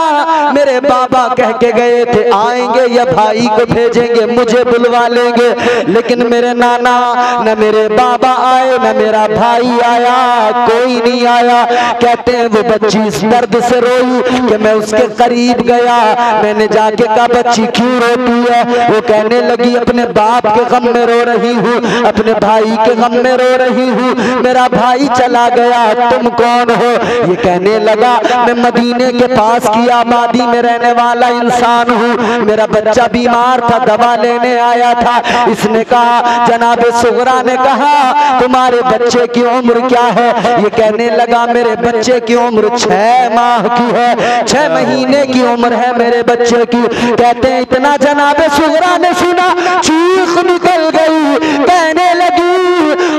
मेरे बाबा कह के गए थे आएंगे या भाई को भेजेंगे, मुझे बुलवा लेंगे, लेकिन मेरे नाना न मेरे बाबा आए न मेरा भाई आया, कोई नहीं आया। कहते हैं वो बच्ची इस दर्द से रोई कि मैं उसके करीब गया, मैंने जाके कहा बच्ची क्यों रोती है। वो कहने लगी अपने बाप के गम में रो रही हूँ, अपने भाई के गम में रो रही हूँ, मेरा भाई चला गया, तुम कौन हो। ये कहने लगा मैं मदीने के पास की आबादी में रहने वाला इंसान हूँ, मेरा बच्चा बीमार था, दवा लेने आया था। इसने कहा जनाब सुगरा ने कहा तुम्हारे बच्चे की उम्र क्या है। ये कहने लगा मेरे बच्चे की उम्र 6 माह की है, 6 महीने की उम्र है मेरे बच्चे की। कहते हैं इतना जनाब सुगरा ने सुना, चीख निकल गई, कहने लगी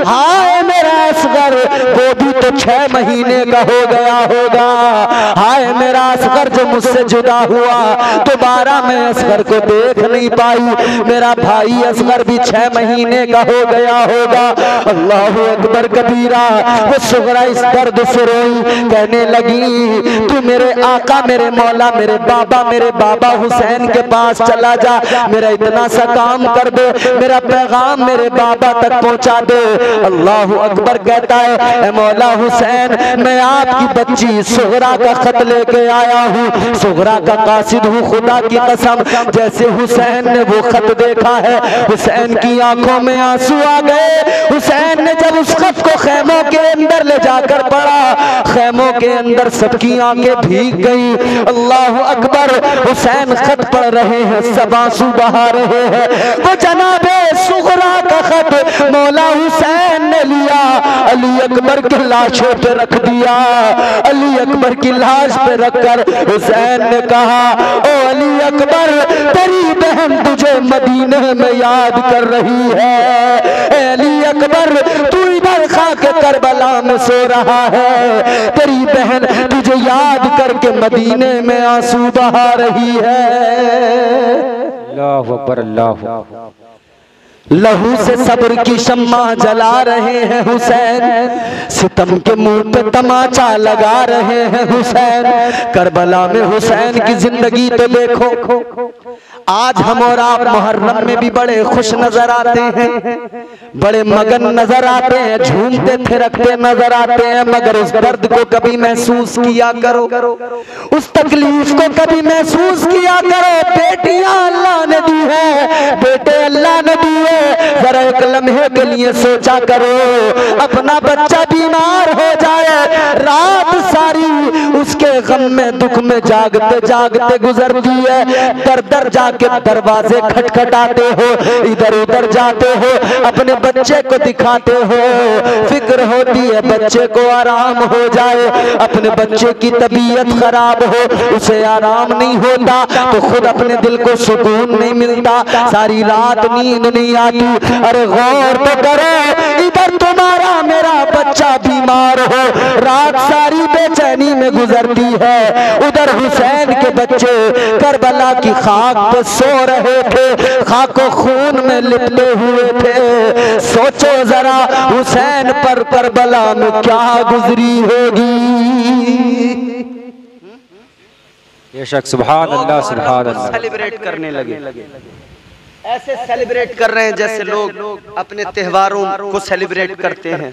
हाय मेरा असगर, वो भी तो 6 महीने का हो गया होगा, हाय मेरा असगर जो मुझसे जुदा हुआ, दोबारा मैं असगर को देख नहीं पाई, मेरा भाई असगर भी 6 महीने का हो गया होगा। अल्लाह अकबर कबीरा। वो सुगरा इस दर्द से रोई, कहने लगी तू मेरे आका मेरे मौला मेरे बाबा हुसैन के पास चला जा, मेरा इतना सा काम कर दे, मेरा पैगाम मेरे बाबा तक पहुंचा दे। अल्लाह अकबर कहता है मौला हुसैन मैं आपकी बच्ची सुगरा का खत लेके आया हूँ, सुगरा का कासिद हूँ, खुदा की कसम। जैसे हुसैन ने वो खत देखा है, हुसैन की आंखों में आंसू आ गए। हुसैन ने जब उस खत को खैमों के अंदर ले जाकर पढ़ा, खैमों के अंदर सबकी आंखें भीग गई। अल्लाह अकबर। हुसैन खत पढ़ रहे हैं, सब आंसू बहा रहे हैं। वो जनाबे सुगरा का खत मौला हुसैन ने लिया, अली अकबर की लाशों पे रख दिया। अली अकबर की लाश पे रखकर हुसैन ने कहा ओ अली अकबर तेरी बहन तुझे मदीने में याद कर रही है। अली अकबर तू इधर खा के करबला में सो रहा है, तेरी बहन तुझे याद करके मदीने में आंसू बहा रही है। अल्लाह अकबर। अल्लाह लहू से सब्र की शम्मा जला रहे हैं हुसैन, सितम के मुंह पे तमाचा लगा रहे हैं हुसैन। करबला में हुसैन की जिंदगी तो देखो। आज हम और आप मुहर्रम में भी बड़े खुश नजर आते हैं, बड़े मगन नजर आते हैं, झूमते थिरकते नजर आते हैं, मगर उस दर्द को कभी महसूस किया करो, उस तकलीफ को कभी महसूस किया करो। बेटियां अल्लाह ने दी है, बेटे अल्लाह ने दी है, जरा एक लम्हे के लिए सोचा करो, अपना बच्चा बीमार हो जाए, रात सारी उसके गम में दुख में जागते जागते गुजरती है, दर दर जाके दरवाजे खटखटाते हो, इधर उधर जाते हो, अपने बच्चे को दिखाते हो, फिक्र होती है बच्चे को आराम हो जाए, अपने बच्चे की तबीयत खराब हो, उसे आराम नहीं होता तो खुद अपने दिल को सुकून नहीं मिलता, सारी रात नींद नहीं आती। अरे गौर तो करो, इधर तुम्हारा मेरा बच्चा बीमार हो, रात सारी बेचैनी में गुजरती है, उधर हुसैन के बच्चे करबला की खाक पे सो रहे थे, खाको खून में लिपटे हुए थे। सोचो जरा हुसैन पर करबला में क्या गुजरी होगी। बेशक सुभान अल्लाह सुभान अल्लाह। सेलिब्रेट करने लगे, ऐसे सेलिब्रेट कर रहे हैं जैसे लोग अपने त्योहारों को सेलिब्रेट करते हैं।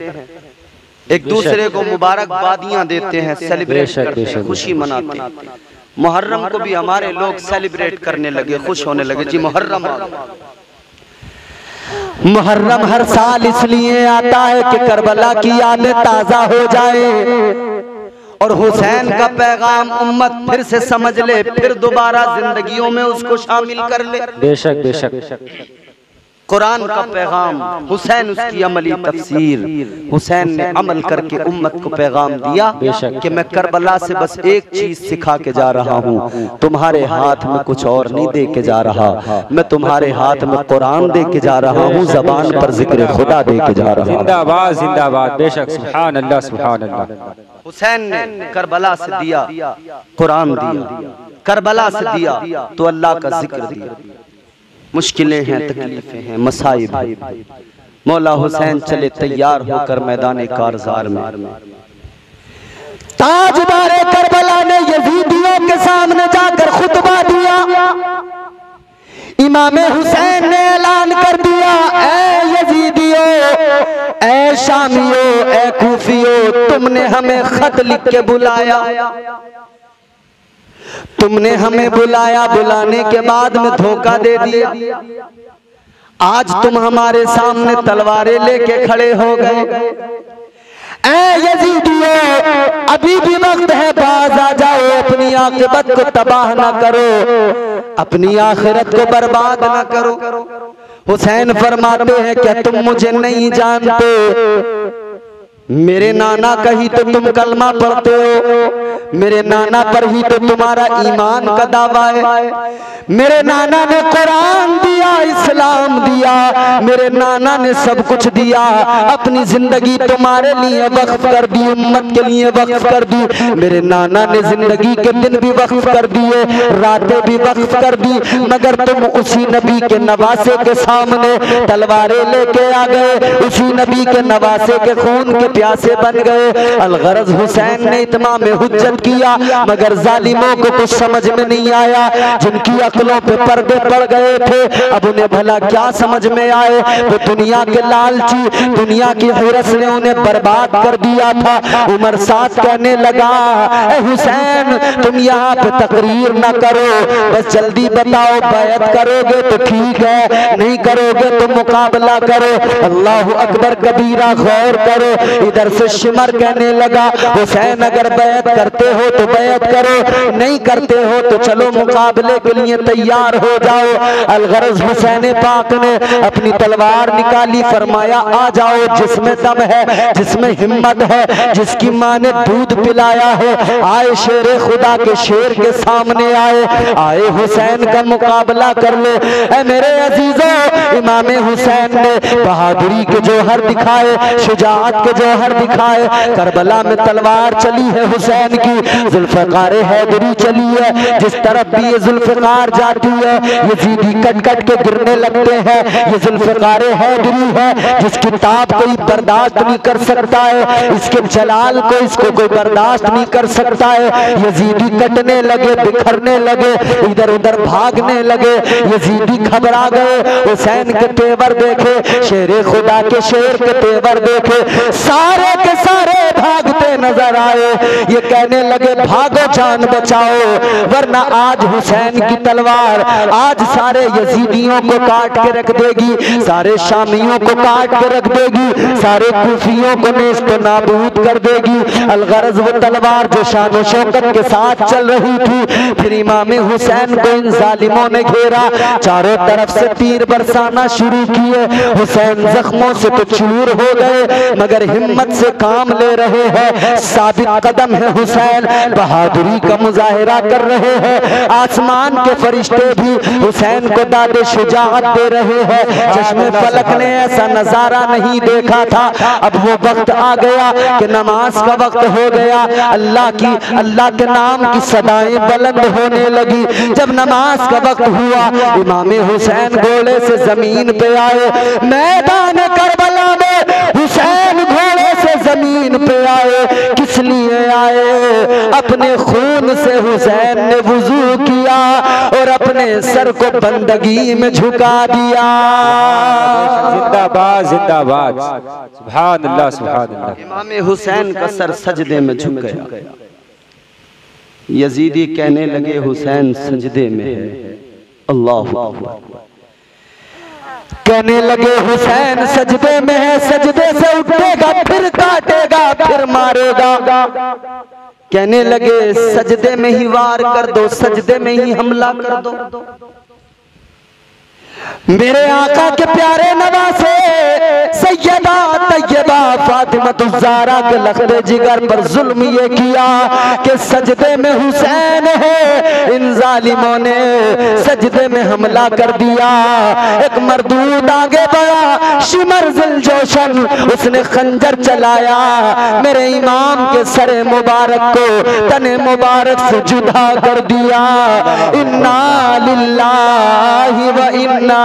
एक दूसरे को मुबारकबादियां देते हैं, सेलिब्रेट करते हैं, खुशी मनाते हैं। मुहर्रम को भी हमारे लोग सेलिब्रेट करने लगे, खुश होने लगे। जी मुहर्रम आ गया। मुहर्रम हर साल इसलिए आता है कि करबला की यादें ताजा हो जाए और हुसैन का पैगाम उम्मत फिर से समझ ले, फिर दोबारा जिंदगियों में उसको शामिल कर ले। बेशक बेशक। कुरान का पैगाम, हुसैन उसकी अमली तफसीर। हुसैन ने अमल करके उम्मत को पैगाम दिया कि मैं करबला से बस एक चीज सिखा के जा रहा हूँ, तुम्हारे हाथ में कुछ और नहीं दे के जा रहा, मैं तुम्हारे हाथ में कुरान दे के जा रहा हूँ, जबान पर जिक्र खुदा दे के जा रहा हूँ। जिंदाबाद जिंदाबाद। बेशक सुभान अल्लाह सुभान अल्लाह। हुसैन ने करबला से दिया, कुरान दिया, करबला से दिया तो अल्लाह का जिक्र दिया। मुश्किलें हैं, तकलीफें हैं, मसाइब हैं। मौला हुसैन चले तैयार होकर मैदान कारज़ार में। ताजदार करबला ने यजीदियों के सामने जाकर खुतबा दिया। इमाम हुसैन ने ऐलान कर दिया, ऐ यजीदियों, ऐ शामियों, ऐ कूफियों, तुमने हमें खत लिख के बुलाया, तुमने हमें बुलाया, बुलाने के बाद में धोखा दे दिया। आज तुम हमारे सामने तलवारें लेके खड़े हो गए। ऐ यजीदियों, अभी भी वक्त है, बाज आ जाओ, अपनी आखिरत को तबाह ना करो, अपनी आखिरत को बर्बाद ना करो। हुसैन फरमाते हैं, क्या तुम मुझे नहीं जानते? मेरे नाना का ही तो तुम कलमा पढ़ते हो, मेरे नाना पर ही तो तुम्हारा ईमान का दावा है। मेरे नाना ने कुरान दिया, इस्लाम दिया, मेरे नाना ने सब कुछ दिया, अपनी जिंदगी तुम्हारे लिए वक्फ कर दी, उम्मत के लिए वक्फ कर दी। मेरे नाना ने जिंदगी के दिन भी वक्फ कर दिए, रातें भी वक्फ कर दी, मगर तुम उसी नबी के नवासे के सामने तलवारें लेके आ गए, उसी नबी के नवासे के खून के प्यासे बन गए। अलगरज हुसैन ने इत्माम हुज्जत किया, मगर जालिमों को कुछ समझ में नहीं आया। जिनकी अक्लों पे पर्दे पड़ गए थे, अब उन्हें भला क्या समझ में आए? वो दुनिया के लालची, दुनिया की हिरस ने उन्हें बर्बाद कर दिया था। उमर साथ कहने लगा, ए हुसैन, तुम यहाँ पे तकरीर ना करो, बस जल्दी बताओ, बैत करोगे तो ठीक है, नहीं करोगे तो मुकाबला करो। अल्लाह अकबर कबीरा, गौर करो। इधर से शिमर कहने लगा, हुसैन अगर बैत करते हो तो बैत करो, नहीं करते हो तो चलो मुकाबले के लिए तैयार हो जाओ। अलगरज हुसैन पाक ने अपनी तलवार निकाली, फरमाया, आ जाओ, जिसमें दम है, जिसमें हिम्मत है, जिसकी माँ ने दूध पिलाया है, आए शेर खुदा के शेर के सामने आए हुसैन का मुकाबला कर लो। ऐ मेरे अजीजों, इमाम हुसैन ने बहादुरी के जौहर दिखाए, शुजाअत के जौहर दिखाए। करबला में तलवार चली है हुसैन की, जुल्फ़िकार हैदरी चली है, जिस तरफ भी ये जुल्फ़िकार जाती है यजीदी कट कट के गिरने लगते हैं। ये जुल्फ़िकार हैदरी है जिसकी ताप कोई बर्दाश्त नहीं कर सकता है, इसके जलाल को इसको कोई बर्दाश्त नहीं कर सकता है। यजीदी कटने लगे, बिखरने लगे, इधर उधर भागने लगे। यजीदी घबरा गए, हुसैन के तेवर देखे, शेर खुदा के शेर के तेवर देखे, सारे के सारे भागते नजर आए। ये कहने लगे, भागो, जान बचाओ, वरना आज हुसैन की तलवार आज सारे यजीदियों को काट के रख देगी, सारे शामियों को काट के रख देगी, सारे कूफियों को नेस्त नाबूद कर देगी। अलगरज वो तलवार जो शान और शौकत के साथ चल रही थी, फिर इमाम हुसैन को इन जालिमों ने घेरा, चारों तरफ से तीर बरसाना शुरू किए। हुसैन जख्मों से तो चूर हो गए, मगर हिम्मत से काम ले रहे हैं, साबित कदम है हुसैन, बहादुरी का मुजाहिरा कर रहे हैं। आसमान के फरिश्ते भी हुसैन को दादे शुजाअत दे रहे हैं। चश्मे फलक ने ऐसा नजारा नहीं देखा था। अब वो वक्त आ गया कि नमाज का वक्त हो गया, अल्लाह के नाम की सदाएं बुलंद होने लगी। जब नमाज का वक्त हुआ, इमाम हुसैन घोड़े से जमीन पे आए। मैदान करबला में हुसैन घोड़े से जमीन पे आए, किस लिए आए? अपने खून से हुसैन ने वुजू किया, किया और अपने सर को बंदगी में झुका दिया। जिंदाबाद जिंदाबाद, सुभान अल्लाह सुभान अल्लाह। इमाम हुसैन का सर सजदे में झुक गया। यजीदी कहने लगे हुसैन सजदे में है। अल्लाह अकबर। कहने लगे हुसैन सजदे में है, सजदे से उठेगा फिर काटेगा फिर मारेगा। कहने लगे सजदे में ही वार कर दो, सजदे में ही हमला कर दो। मेरे आका के प्यारे नवासे सैयदा तैयबा फातिमा ज़हरा के लख्ते जिगर पर जुल्म ये किया कि सजदे में हुसैन है, इन जालिमों ने सजदे में हमला कर दिया। एक मर्दूद आगे बढ़ा, शिमर जिलजोशन, उसने खंजर चलाया, मेरे इमाम के सरे मुबारक को तने मुबारक से जुदा कर दिया। इन्ना लिल्लाहि व इन्ना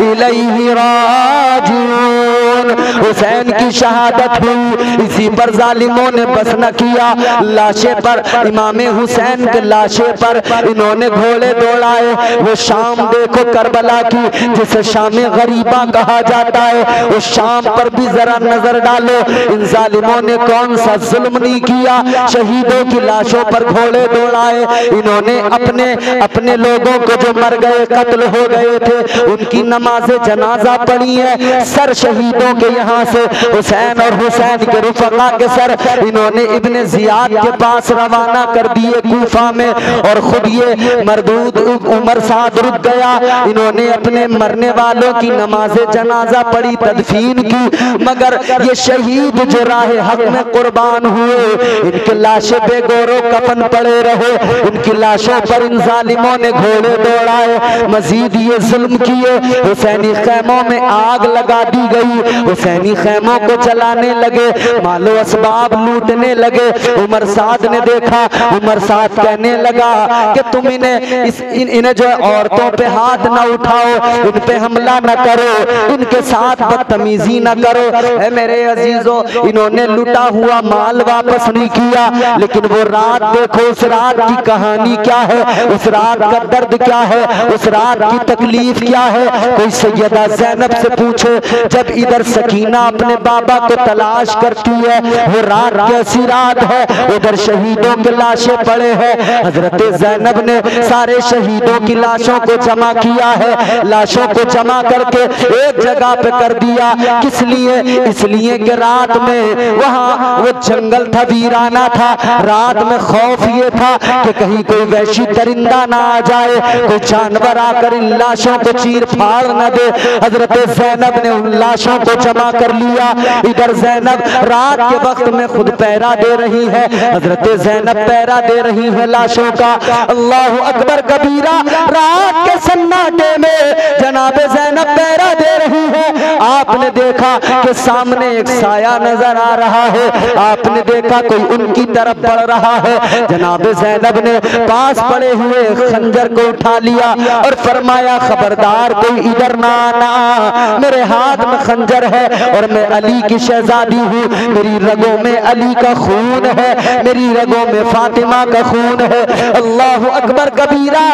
इलैहि राजिऊन। हुसैन की शहादत हुई, इसी पर जालिमों ने बस न किया। लाशे पर, इमाम हुसैन के लाशे पर इन्होंने घोड़े दौड़ाए। वो शाम देखो करबला की, जिसे शाम गरीबा कहा जाता है, उस शाम पर भी जरा नजर डालो। इन जालिमों ने कौन सा जुल्म नहीं किया। शहीदों की लाशों पर घोड़े दौड़ाए। इन्होंने अपने अपने लोगों को जो मर गए, कत्ल हो गए थे, उनकी नमाज़े जनाजा पढ़ी है। सर शहीदों के यहाँ से हुसैन और हुसैन के रुफका के सर इन्होंने इब्ने जियाद के पास रवाना कर दिए कूफा में, और खुद ये मरदूद उमर साद रुक गया। इन्होंने अपने मरने वालों की नमाज़े जनाजा पढ़ी, तदफीन की, मगर ये शहीद जो राह हक में कुर्बान हुए, इनके लाशें बेगौरो कफन पड़े रहे। इनकी लाशों पर इन जालिमों ने घोड़े दौड़ाए, मजीद ये जुल्म किए। हुसैनी खैमों में आग लगा दी गई, हुसैनी खैमों को जलाने लगे, मालो असबाब लूटने लगे। उमर साद ने देखा, उमर साद कहने लगा कि तुम इन्हें जो है औरतों पे हाथ न उठाओ, इन पे हमला न करो, इनके साथ बदतमीजी न करो। है मेरे अजीजों, इन्होंने लूटा हुआ माल वापस नहीं किया, लेकिन वो रात देखो, उस रात की कहानी क्या है, उस रात का दर्द क्या है, उस रात की तकलीफ क्या है। कोई सैयदा ज़ैनब से पूछे, जब इधर सकीना अपने बाबा को तलाश करती है, वो रात कैसी रात है, उधर शहीदों के लाशें पड़े हैं। हजरत ज़ैनब ने सारे शहीदों की लाशों को जमा किया है, लाशों को जमा करके एक जगह पे कर दिया। किस लिए? इसलिए कि रात में वहाँ वो जंगल था, वीराना था। रात में खौफ ये था कि कहीं कोई वैशी दरिंदा ना आ जाए, कोई जानवर आकर इन लाशों को चीर फाड़ न दे। हजरत ज़ैनब ने उन लाशों को जमा कर लिया। इधर ज़ैनब रात के वक्त में खुद पहरा दे रही है, हजरत ज़ैनब पहरा दे रही है लाशों का। अल्लाह अकबर कबीरा। रात के सन्नाटे में जनाब ज़ैनब पहरा दे रही है। आपने देखा कि सामने एक साया नजर आ रहा है, आपने देखा कोई उनकी तरफ बढ़ रहा है। जनाब ज़ैनब ने पास पड़े हुए खंजर को उठा लिया और फरमाया, खबरदार कोई इधर ना आना, मेरे हाथ में खंजर है और मैं अली की शहजादी हूँ, मेरी रगों में अली का खून है, मेरी रगों में फातिमा का खून है। अल्लाह अकबर कबीरा।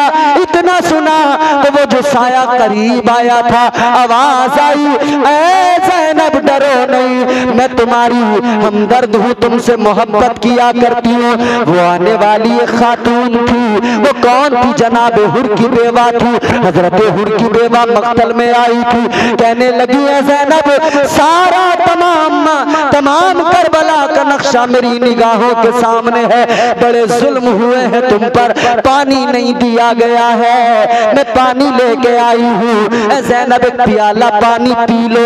इतना सुना तो वो जो साया करीब आया था, आवाज आई, ऐ ज़ैनब डरो नहीं, मैं तुम्हारी हमदर्द हूँ, तुमसे मोहब्बत किया करती हूँ। वो आने वाली एक खातून थी। वो कौन थी? जनाब हुर की बेवा थी। हजरत हुर की बेवा मक्तल में आई थी। कहने लगी, है ज़ैनब, सारा तमाम करबला का नक्शा मेरी निगाहों के सामने है। बड़े जुल्म हुए हैं तुम पर, पानी नहीं दिया गया है, मैं पानी लेके आई हूँ। ज़ैनब एक प्याला पानी पी लो।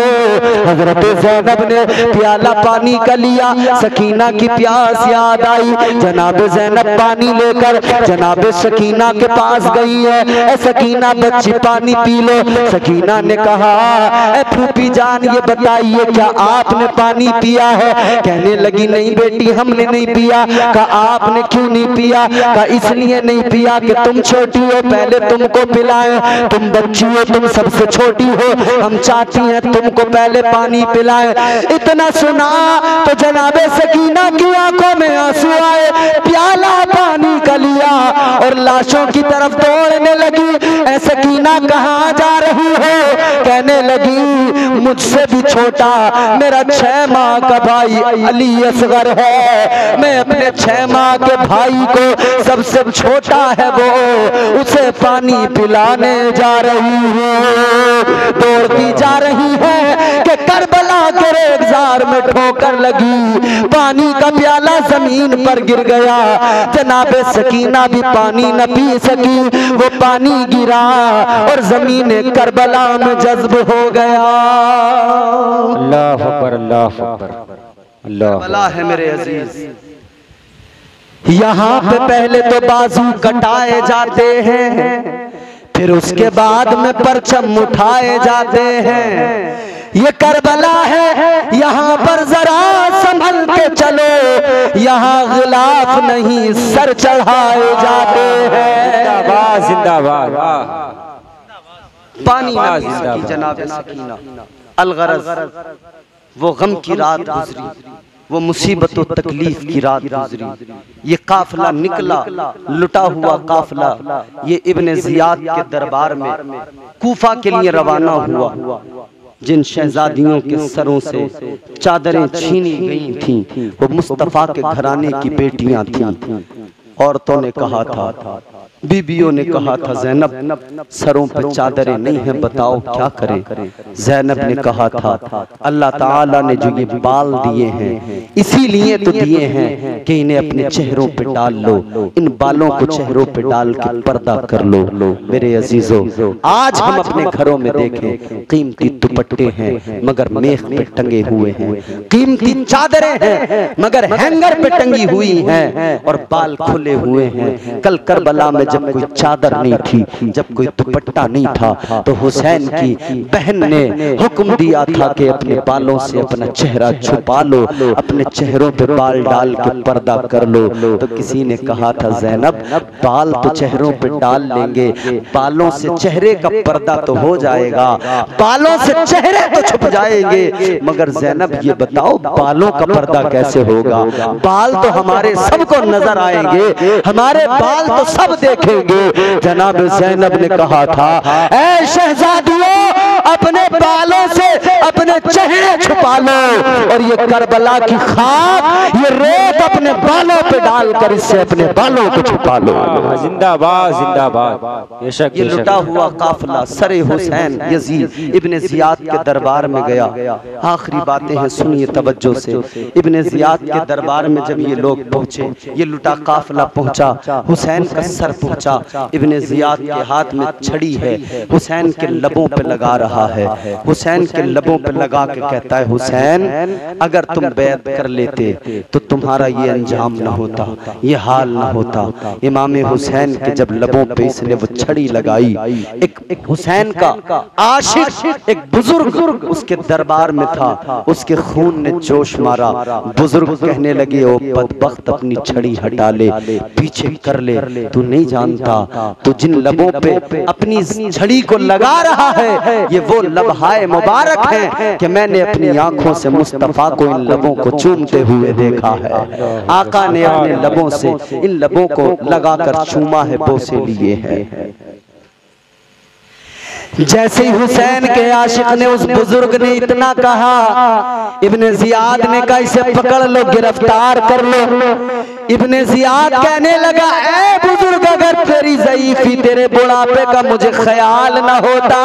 हजरत ज़ैनब ने प्याला पानी का लिया, सकीना की प्यास याद आई। जनाब ज़ैनब पानी लेकर जनाब सकीना के पास गई है। सकीना बच्ची पानी पी लो। सकीना ने कहा, फूफी जान ये बताइए क्या आपने पानी पिया है? कहने लगी, नहीं बेटी हमने नहीं पिया। कहा, आपने क्यों नहीं पिया? कहा, इसलिए नहीं पिया कि तुम छोटी हो, पहले तुमको पिलाए पिलाए, तुम बच्ची हो, तुम सबसे छोटी हो, हम चाहती हैं तुमको पहले पानी पिलाए। इतना सुना तो जनाबे सकीना की आंखों में आंसू आए, प्याला पानी का लिया और लाशों की तरफ दौड़ने लगी। ऐ सकीना कहाँ जा रही हो? कहने लगी मुझसे भी छोटा मेरा 6 माह का भाई अली असगर है, मैं अपने 6 माह के भाई को सबसे छोटा है वो, उसे पानी पिलाने जा रही हूँ। दौड़ती जा रही है कि करबला के रेगजार में ठोकर लगी, पानी का प्याला जमीन पर गिर गया। जनाबे सकीना भी पानी न पी सकी, वो पानी गिरा और जमीन करबला में जज्ब हो गया। अल्लाह अकबर, अल्लाह अकबर, अल्लाह करबला है मेरे अजीज। यहाँ पे पहले तो बाजू कटाए जाते हैं, फिर उसके बाद में परचम उठाए जाते हैं। ये करबला है, यहाँ पर जरा संभल के चलो, यहाँ गिलाफ नहीं सर चढ़ाए जाते हैं। जिंदाबाद, जिंदाबाद, पानी की जनाब सकीना अलगरज, वो गम की रात गुजरी, वो मुसीबत और तकलीफ की रात गुजरी। ये काफिला निकला, लुटा हुआ काफिला, ये इब्ने जियाद के दरबार में कूफा के लिए रवाना हुआ। जिन शहजादियों के सरों से चादरें छीनी गई थीं, वो मुस्तफा के घराने की बेटियां थीं। औरतों ने कहा था, बीबियों ने कहा था, ज़ैनब सरों पर चादरें नहीं हैं, बताओ क्या करें। ज़ैनब ने कहा था, अल्लाह ताला ने जो ये बाल दिए हैं इसीलिए तो दिए हैं कि इन्हें अपने चेहरों पे डाल लो, इन बालों को चेहरों पे डाल के पर्दा कर लो। मेरे अजीजों, आज हम अपने घरों में देखें, कीमती दुपट्टे हैं मगर मेख पे टंगे हुए हैं, कीमती चादरें हैं मगर हैंगर पे टंगी हुई हैं और बाल खुले हुए हैं। कल करबला में जब कोई चादर नहीं थी, जब कोई दुपट्टा नहीं था, तो हुसैन की बहन ने हुक्म दिया था कि अपने बालों से अपना चेहरा छुपा लो, अपने चेहरों पे बाल डाल के पर्दा कर लो। तो किसी ने कहा था, ज़ैनब बाल तो चेहरों पे डाल लेंगे, बालों से चेहरे का पर्दा तो हो जाएगा, बालों से चेहरे तो छुप जाएंगे, मगर ज़ैनब ये बताओ बालों का पर्दा कैसे होगा? बाल तो हमारे सबको नजर आएंगे, हमारे बाल तो सब देखेंगे। जनाब ज़ैनब ने कहा था, ऐ शहजादियों अपने बालों से अपने चेहरे छुपा लो और ये करबला की खाक, ये रेत अपने बालों पे डालकर इससे अपने बालों को छुपा लो। जिंदाबाद, जिंदाबाद, बेशक। ये लुटा हुआ काफिला सरे हुसैन यजीद इब्ने जियाद के दरबार में गया। आखिरी बातें हैं, सुनिए तवज्जो से। इब्ने जियाद के दरबार में जब ये लोग पहुंचे, ये लुटा काफिला पहुंचा, हुसैन का सर पहुंचा। इब्ने जियाद के हाथ में छड़ी है, हुसैन के लबों पे लगा रहा है, हुसैन के लबों पे लगा के कहता है, हुसैन अगर तुम बैत कर लेते तो तुम्हारा ये अंजाम न होता, ये हाल न होता। इमाम हुसैन के जब लबों पे इसने वो छड़ी लगाई, एक हुसैन का आशिक एक बुजुर्ग उसके दरबार में था, उसके खून ने जोश मारा। बुजुर्ग कहने लगे, ओ बदबख्त अपनी छड़ी हटा ले, पीछे कर ले, तू नहीं जानता तू जिन लबों पे अपनी छड़ी को लगा रहा है ये वो लम्हाए मुबारक है कि मैंने अपनी आंखों से मुस्तफा को इन लबों को चूमते हुए देखा है। आका ने अपने लबों से इन लबों को लगाकर चूमा है, बोसे लिए हैं। जैसे ही हुसैन के आशिक ने, उस बुजुर्ग ने इतना कहा, इब्ने जियाद ने कहा इसे पकड़ लो, गिरफ्तार कर लो। इब्ने जियाद कहने लगा, ऐ बुजुर्ग अगर तेरी ज़ईफ़ी तेरे बुढ़ापे का मुझे ख्याल न होता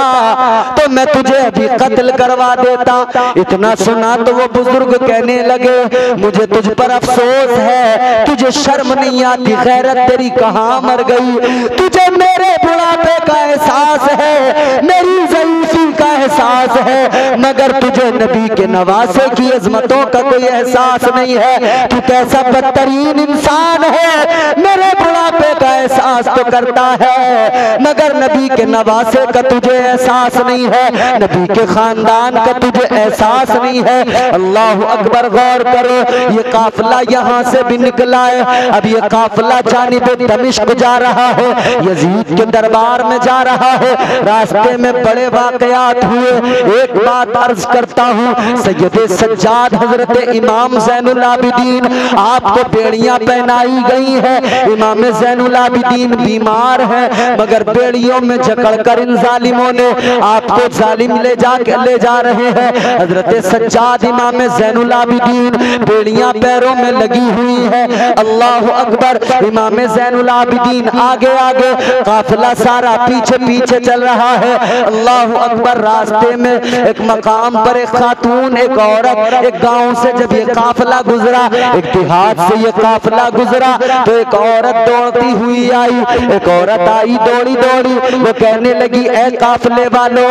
तो मैं तुझे अभी कत्ल करवा देता। इतना सुना तो वो बुजुर्ग कहने लगे, मुझे तुझ पर अफसोस है, तुझे शर्म नहीं आती, गैरत तेरी कहाँ मर गई? तुझे मेरे बुढ़ापे का एहसास है, मेरी ज़ईफ़ी का एहसास है, मगर तुझे नबी के नवासे की अजमतों का कोई एहसास नहीं है। तू कैसा बदतरीन इंसान है, मेरे बुढ़ापे का एहसास तो करता है मगर नबी के नवासे का तुझे एहसास नहीं है, नबी के खानदान का तुझे एहसास नहीं है। अल्लाह अकबर, गौर करो, ये काफिला यहाँ से भी निकला है। अब ये काफिला जानिब दमिश्क जा रहा है, यजीद के दरबार में जा रहा है। रास्ते में बड़े वाकयात हुए। एक बात अर्ज करता हूँ, सैयद सज्जाद हजरत इमाम ज़ैनुल आबिदीन, आपको बेड़ियां पहनाई गई है। इमाम ज़ैनुल आबिदीन बीमार है मगर बेड़ियों में जकड़कर इन जालिमों ने आपको जालिम ले जा रहे हैं। हजरत सज्जाद इमाम ज़ैनुल आबिदीन, बेड़ियां पैरों में लगी हुई है। अल्लाह अकबर, इमाम ज़ैनुल आबिदीन आगे आगे, काफिला सारा पीछे पीछे चल रहा है। अल्लाह अकबर, रास्ते में एक मकाम पर एक खातून, एक औरत, एक गांव से जब ये काफिला गुजरा, एक देहात से ये काफिला गुजरा, तो एक औरत दौड़ती हुई आई। एक औरत आई दौड़ी दौड़ी, वो कहने लगी, ए काफिले वालों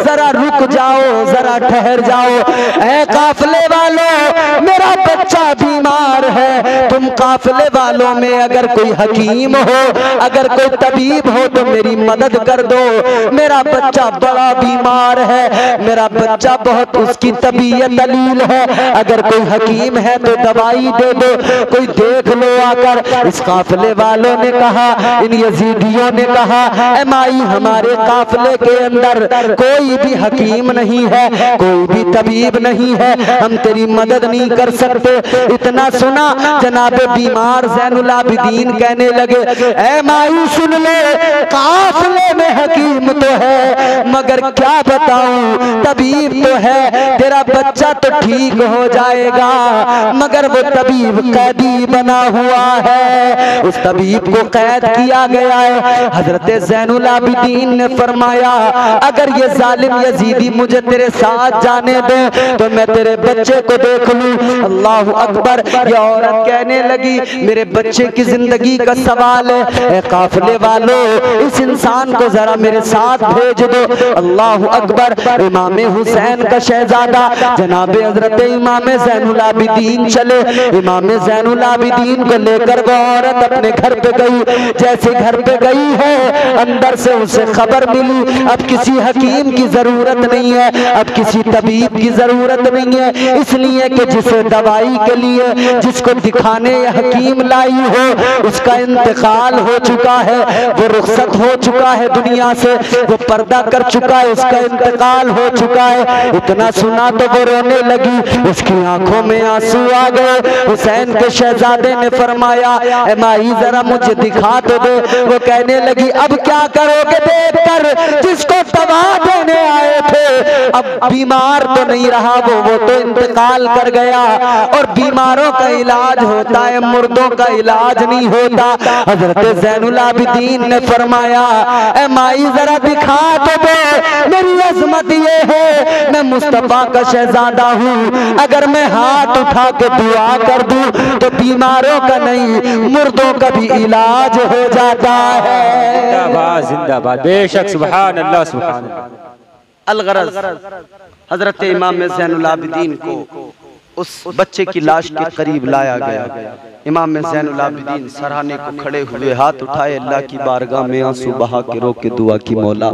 जरा रुक जाओ, जरा ठहर जाओ। ए काफिले वालों, मेरा बच्चा बीमार है, तुम काफिले वालों में अगर कोई हकीम हो, अगर कोई तबीब हो तो मेरी मदद कर दो। मेरा बच्चा बड़ा बीमार है, मेरा बच्चा बहुत, उसकी तबीयत दलील है, अगर कोई हकीम है तो दवाई दे दो, कोई देख लो आकर। इस काफिले वालों ने कहा, इन यजीदियों ने कहा, ए माई, हमारे काफिले के अंदर कोई भी हकीम नहीं है, कोई भी तबीब नहीं है, हम तेरी मदद नहीं कर सकते। इतना सुना, जनाबे बीमार ज़ैनुल आबिदीन कहने लगे, ए माई सुन ले, काफिले में हकीम तो है मगर क्या बताऊं, तबीब तो है, तेरा बच्चा तो ठीक हो जाएगा मगर वो तबीब कैदी बना हुआ है, उस तबीब को कैद किया गया है। हजरत ज़ैनुल आबिदीन ने फरमाया, अगर ये जालिम यजीदी मुझे तेरे साथ जाने दे तो मैं तेरे बच्चे को देख लूं। अल्लाह अकबर, ये औरत कहने लगी, मेरे बच्चे की जिंदगी का सवाल है, ए काफिले वालों, इस इंसान को जरा मेरे साथ भेज दो। अल्लाह अकबर, इमाम हुसैन का शहजादा जनाब हजरत इमाम ज़ैनुल आबिदीन चले। इमाम ज़ैनुल आबिदीन को लेकर वो औरत अपने घर पे गई। जैसे घर पे गई है, अंदर से उसे खबर मिली, अब किसी हकीम की जरूरत नहीं है, अब किसी तबीब की जरूरत नहीं है, इसलिए कि जिसे दवाई के लिए, जिसको दिखाने हकीम लाई हो, उसका इंतकाल हो चुका है, वो रुखसत हो चुका है दुनिया से, वो पर्दा कर चुका है, उसका इंतकाल हो चुका है। इतना सुना तो वो रोने लगी, उसकी आंखों में आंसू आ गए। हुसैन के शहजादे ने फरमाया, ए माई जरा मुझे दिखा तो दे। वो कहने लगी, अब क्या करोगे देखकर, जिसको दवा देने आए थे अब बीमार तो नहीं रहा, वो तो इंतकाल कर गया, और बीमारों का इलाज होता है, मुर्दों का इलाज नहीं होता। हजरत ज़ैनुल आबिदीन ने फरमाया, ए माई जरा दिखा तो दे, मेरी अजमत ये है, मैं मुस्तफा का शहजादा हूँ, अगर मैं हाथ उठा के दुआ कर दूं तो बीमारों का नहीं, मुर्दों का भी इलाज हो जाता है। जिंदाबाद जिंदाबाद, बेशक, सुभान अल्लाह सुभान अल्लाह। अलगरज, हजरत इमाम ज़ैनुल आबिदीन को उस बच्चे की लाश के करीब लाया गया। इमाम ज़ैनुल आबिदीन सराहने को खड़े हुए, हाथ उठाए, अल्लाह की बारगाह में आंसू बहा के रो के दुआ की, मौला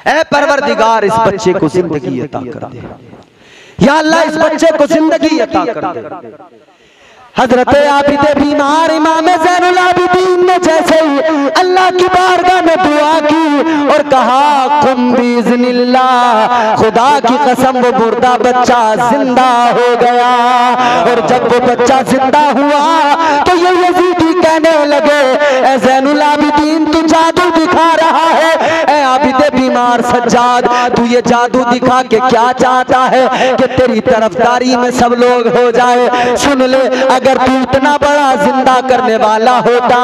ऐ परवरदिगार, इस बच्चे को जिंदगी अता कर दे, या अल्लाह इस बच्चे को जिंदगी अता कर दे। हजरत आबिद बीमार इमाम ज़ैनुल आबिदीन ने जैसे ही अल्लाह की बारगाह में दुआ की और कहा, कुम बिइज़्निल्लाह, खुदा की कसम वो मुर्दा बच्चा जिंदा हो गया। और जब वो बच्चा जिंदा हुआ तो ये यजीदी कहने लगे, ए ज़ैनुल आबिदीन तू जादू दिखा रहा है, ए आबिद बीमार सज्जाद तू ये जादू दिखा के क्या चाहता है कि तेरी तरफदारी में सब लोग हो जाए। सुन ले, अगर तू इतना बड़ा जिंदा करने वाला होता,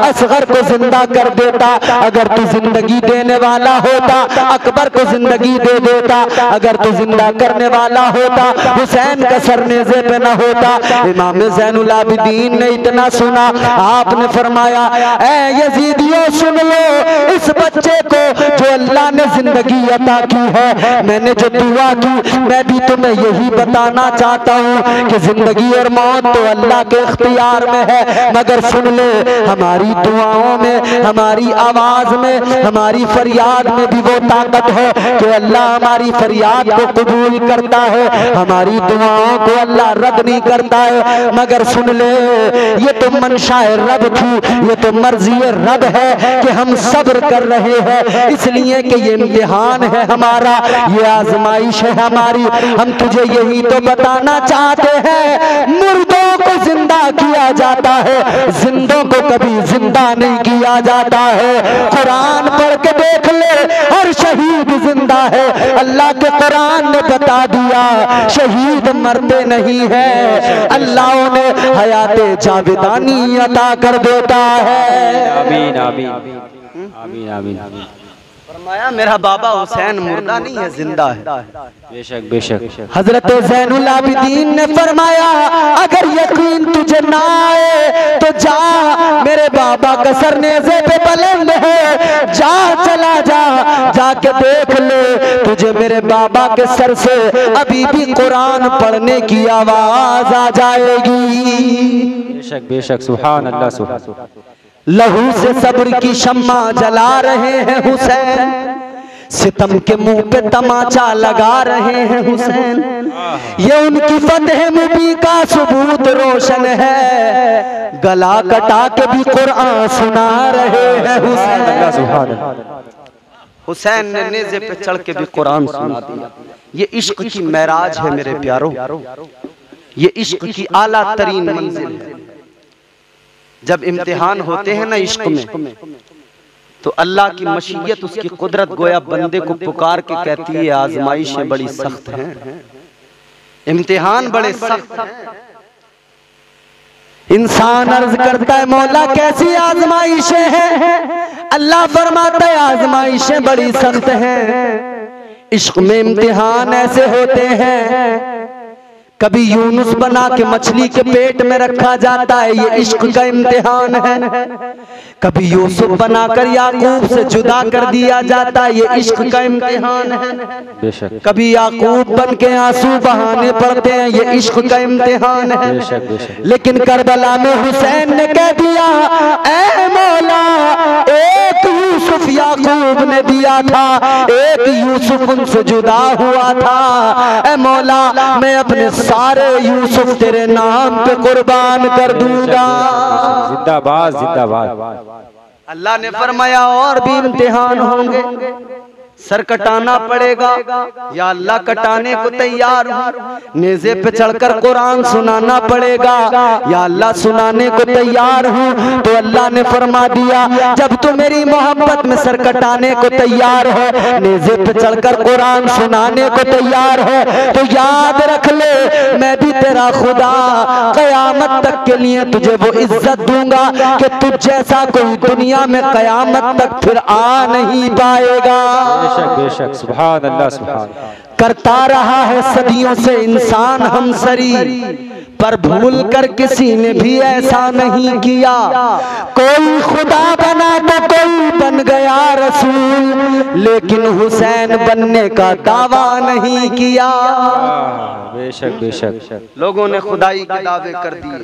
असगर को जिंदा कर देता, अगर तू जिंदगी देने वाला होता, अकबर को जिंदगी दे देता, अगर तू जिंदा करने वाला होता, हुसैन का सर नेज़े पे न होता। इमाम ज़ैनुल आबिदीन ने इतना सुना, आपने फरमाया, ऐ यजीदियों सुन लो, इस बच्चे को जो अल्लाह ने जिंदगी अता की है। मैंने जो दुआ की मैं भी तुम्हें यही बताना चाहता हूँ कि जिंदगी और मौत तो अल्लाह के इख्तियार में है, मगर सुन ले हमारी दुआओं में, हमारी आवाज में, हमारी फरियाद में भी वो ताकत है कि अल्लाह हमारी फरियाद को कबूल करता है, हमारी दुआओं को अल्लाह रद्द नहीं करता है। मगर सुन ले ये तो मंशाए रब थी, ये तो मर्जी रब है कि हम सब्र कर रहे हैं, इसलिए कि ये इम्तिहान है हमारा, ये आजमाइश है हमारी। हम तुझे यही तो बताना चाहते हैं, मुर्दों को जिंदा किया जाता है, जिंदों को कभी जिंदा नहीं किया जाता है। कुरान पढ़ के देख ले, हर शहीद जिंदा है। अल्लाह के कुरान ने बता दिया शहीद मरते नहीं है, अल्लाह उन्हें हयाते जावेदानी अता कर देता है। आमीन आमीन आमीन आमीन आमीन। फरमाया मेरा बाबा हुसैन मुर्दा नहीं है, जिंदा है। बेशक बेशक। हजरत ज़ैनुल आबिदीन ने फरमाया अगर यकीन तुझे ना आए तो जा, मेरे बाबा का सर नेज़े पे बुलंद है, जा चला जा, जाके देख ले, तुझे मेरे बाबा के सर से अभी भी कुरान पढ़ने की आवाज आ जाएगी। बेशक बेशक। सुभान अल्लाह सुभान। लहू से सब्र की शम्मा जला रहे हैं हुसैन, सितम के मुंह पे तमाचा लगा रहे हैं हुसैन, ये उनकी फतह मुबी का सबूत रोशन है, गला कटा के भी कुरान सुना रहे हैं हुसैन। हुसैन ने नेज़े पे चढ़ के भी कुरान सुना दिया। ये इश्क की महराज है मेरे प्यारों, ये इश्क की आला तरीन मंजिल है। जब इम्तिहान होते हैं ना इश्क में, तो अल्लाह की मशीयत, उसकी कुदरत गोया बंदे को पुकार के कहती है आजमाइशें बड़ी सख्त हैं, इम्तिहान बड़े सख्त हैं। इंसान अर्ज करता है मौला कैसी आजमाइशें हैं, अल्लाह फरमाता है आजमाइशें बड़ी सख्त हैं। इश्क में इम्तिहान ऐसे होते हैं, कभी यूनुस बना के मछली के पेट में रखा जाता है, ये इश्क का इम्तिहान है। कभी यूसुफ बनाकर याकूब से जुदा कर दिया जाता है, ये इश्क का इम्तिहान है। कभी याकूब बन के आंसू बहाने पड़ते हैं, ये इश्क का इम्तिहान है। लेकिन करबला में हुसैन ने कह दिया ऐ मौला, एक यूसुफ याकूब ने दिया था, एक यूसुफ उनसे जुदा हुआ था, ऐ मौला मैं अपने सारे यूसुफ तेरे नाम पे कुर्बान कर दूंगा। जिंदाबाद जिंदाबाद। अल्लाह ने फरमाया और भी इम्तिहान होंगे, सर कटाना पड़ेगा, या अल्लाह कटाने को तैयार हूँ। नेज़े पे चढ़कर कुरान सुनाना पड़ेगा, या अल्लाह सुनाने को तैयार हूँ। तो अल्लाह ने फरमा दिया जब तू मेरी मोहब्बत में सर कटाने को तैयार है, नेज़े पे चढ़कर कुरान सुनाने को तैयार है, तो याद रख ले मैं भी तेरा खुदा कयामत तक के लिए तुझे वो इज्जत दूंगा कि तुझ जैसा कोई दुनिया में कयामत तक फिर आ नहीं पाएगा। बेशक बेशक। सुभान अल्लाह सुभान। करता रहा है सदियों से इंसान हमसरी, पर भूल कर किसी ने भी ऐसा नहीं किया। कोई खुदा बना तो कोई बन गया रसूल, लेकिन हुसैन बनने का दावा नहीं किया। बेशक बेशक। लोगों ने खुदाई के दावे कर दिए,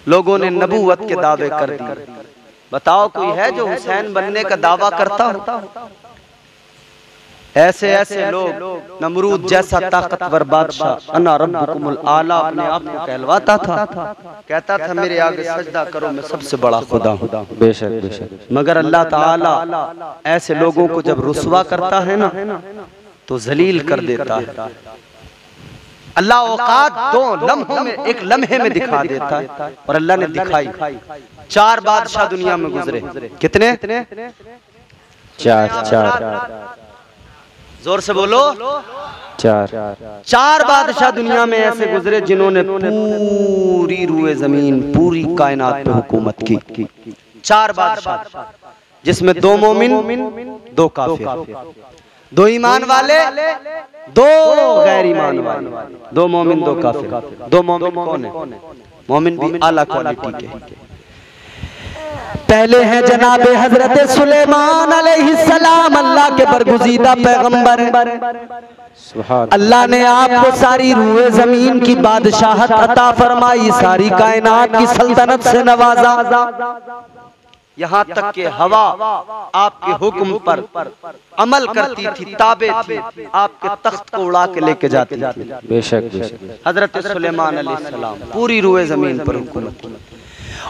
लोगों ने नबूवत के दावे कर दिए। बताओ कोई है जो हुसैन बनने का दावा करता हो? ऐसे ऐसे लोग, नमरूद जैसा ताकतवर बादशाह अना रब्बुकुमुल आला अपने आप को कहलवाता था, कहता था मेरे आगे सजदा करो मैं सबसे बड़ा खुदा हूँ। बेशक बेशक। मगर अल्लाह ताला ऐसे लोगों को जब रुसवा करता है ना तो जलील कर देता है। अल्लाह औकात दो लम्हों में, एक लम्हे में दिखा देता है, और अल्लाह ने दिखाई। 4 बादशाह दुनिया में गुजरे। कितने? 4। जोर से बोलो। 4 बादशाह दुनिया में ऐसे गुजरे जिन्होंने पूरी रूए जमीन, पूरी कायनात पे हुकूमत की। 4 बादशाह, जिसमें 2 मोमिन 2 काफिर, 2 ईमान वाले 2 गैर ईमान वाले, 2 मोमिन 2 काफिर। 2 मोमिन कौन है? मोमिन भी आला क्वालिटी के। पहले हैं जनाबे हजरत सुलेमान अलैहिस्सलाम, सलाम अल्लाह के बरगुजीदा पैगंबर हैं। अल्लाह ने आपको सारी रूए जमीन की बादशाहत अता फरमाई, सारी कायनात की सल्तनत से नवाजा, यहाँ तक कि हवा आपके हुक्म पर अमल करती थी, ताबे थी, आपके तख्त को उड़ा के लेके जाती थी। बेशक बेशक। हजरत सुलेमान अलैहिस्सलाम पूरी रूए जमीन पर हुकूमत की।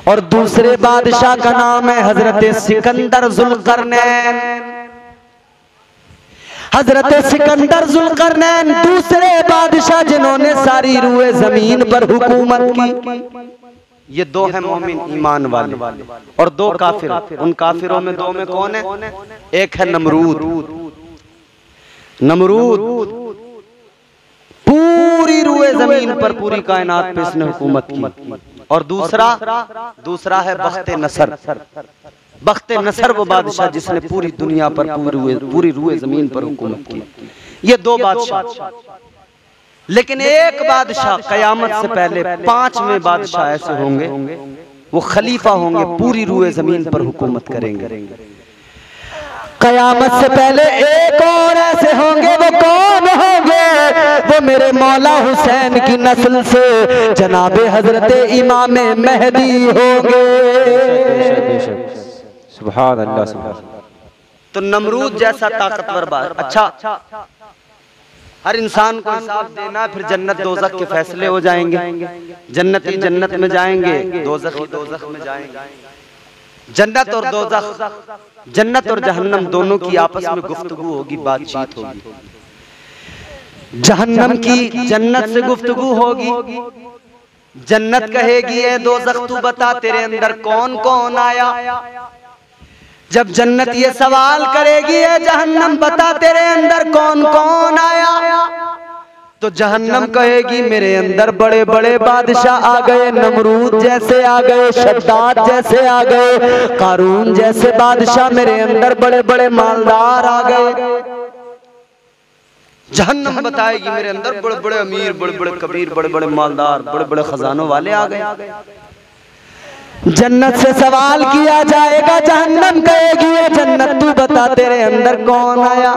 और दूसरे बादशाह का नाम है हजरत सिकंदर जुल्करनैन। हजरत सिकंदर जुल्करनैन दूसरे बादशाह जिन्होंने सारी रूए जमीन पर हुकूमत की। ये दो हैं मोमिन ईमान वाले और दो काफिर। उन काफिरों में दो में कौन है? एक है नमरूद। नमरूद पूरी रूए जमीन पर, पूरी कायनात पे इसने हुकूमत की। और दूसरा है बख्ते नसर। बख्ते नसर वो बादशाह जिसने पूरी दुनिया पर, पूरी रूए जमीन पर हुकूमत की। ये दो बादशाह। लेकिन एक बादशाह कयामत से पहले 5वें बादशाह ऐसे होंगे, वो खलीफा होंगे, पूरी रूए जमीन पर हुकूमत करेंगे। कयामत से पहले एक और ऐसे होंगे, वो कौन होंगे? वो मेरे मौला हुसैन की नस्ल से जनाबे हजरत इमाम मेहदी होंगे। सुभान अल्लाह सुभान। तो नमरूद जैसा ताकतवर बादशाह। अच्छा, हर इंसान को हिसाब देना, फिर जन्नत दोजख के फैसले हो जाएंगे। जन्नती जन्नत में जाएंगे, दोजखी दोजख में जाएंगे। जन्नत और दोजख, जन्नत और जहन्नम दोनों की आपस में गुफ्तगू होगी, बातचीत होगी। जहन्नम की जन्नत से गुफ्तगू होगी। जन्नत कहेगी ए दोजख तू बता तेरे अंदर कौन कौन आया। जब जन्नत ये सवाल करेगी ए जहन्नम बता तेरे अंदर कौन कौन आया, तो जहन्नम कहेगी मेरे अंदर बड़े बड़े बादशाह आ गए, नमरूद जैसे आ गए, शद्दाद जैसे आ गए, कारून जैसे बादशाह मेरे अंदर बड़े बड़े मालदार आ गए। जहन्नम बताएगी मेरे अंदर बड़े बड़े अमीर, बड़े बड़े कबीर, बड़े बड़े मालदार, बड़े बड़े खजानों वाले आ गए। जन्नत से सवाल किया जाएगा, जहन्नम कहेगी ये जन्नत तू बता तेरे अंदर कौन आया।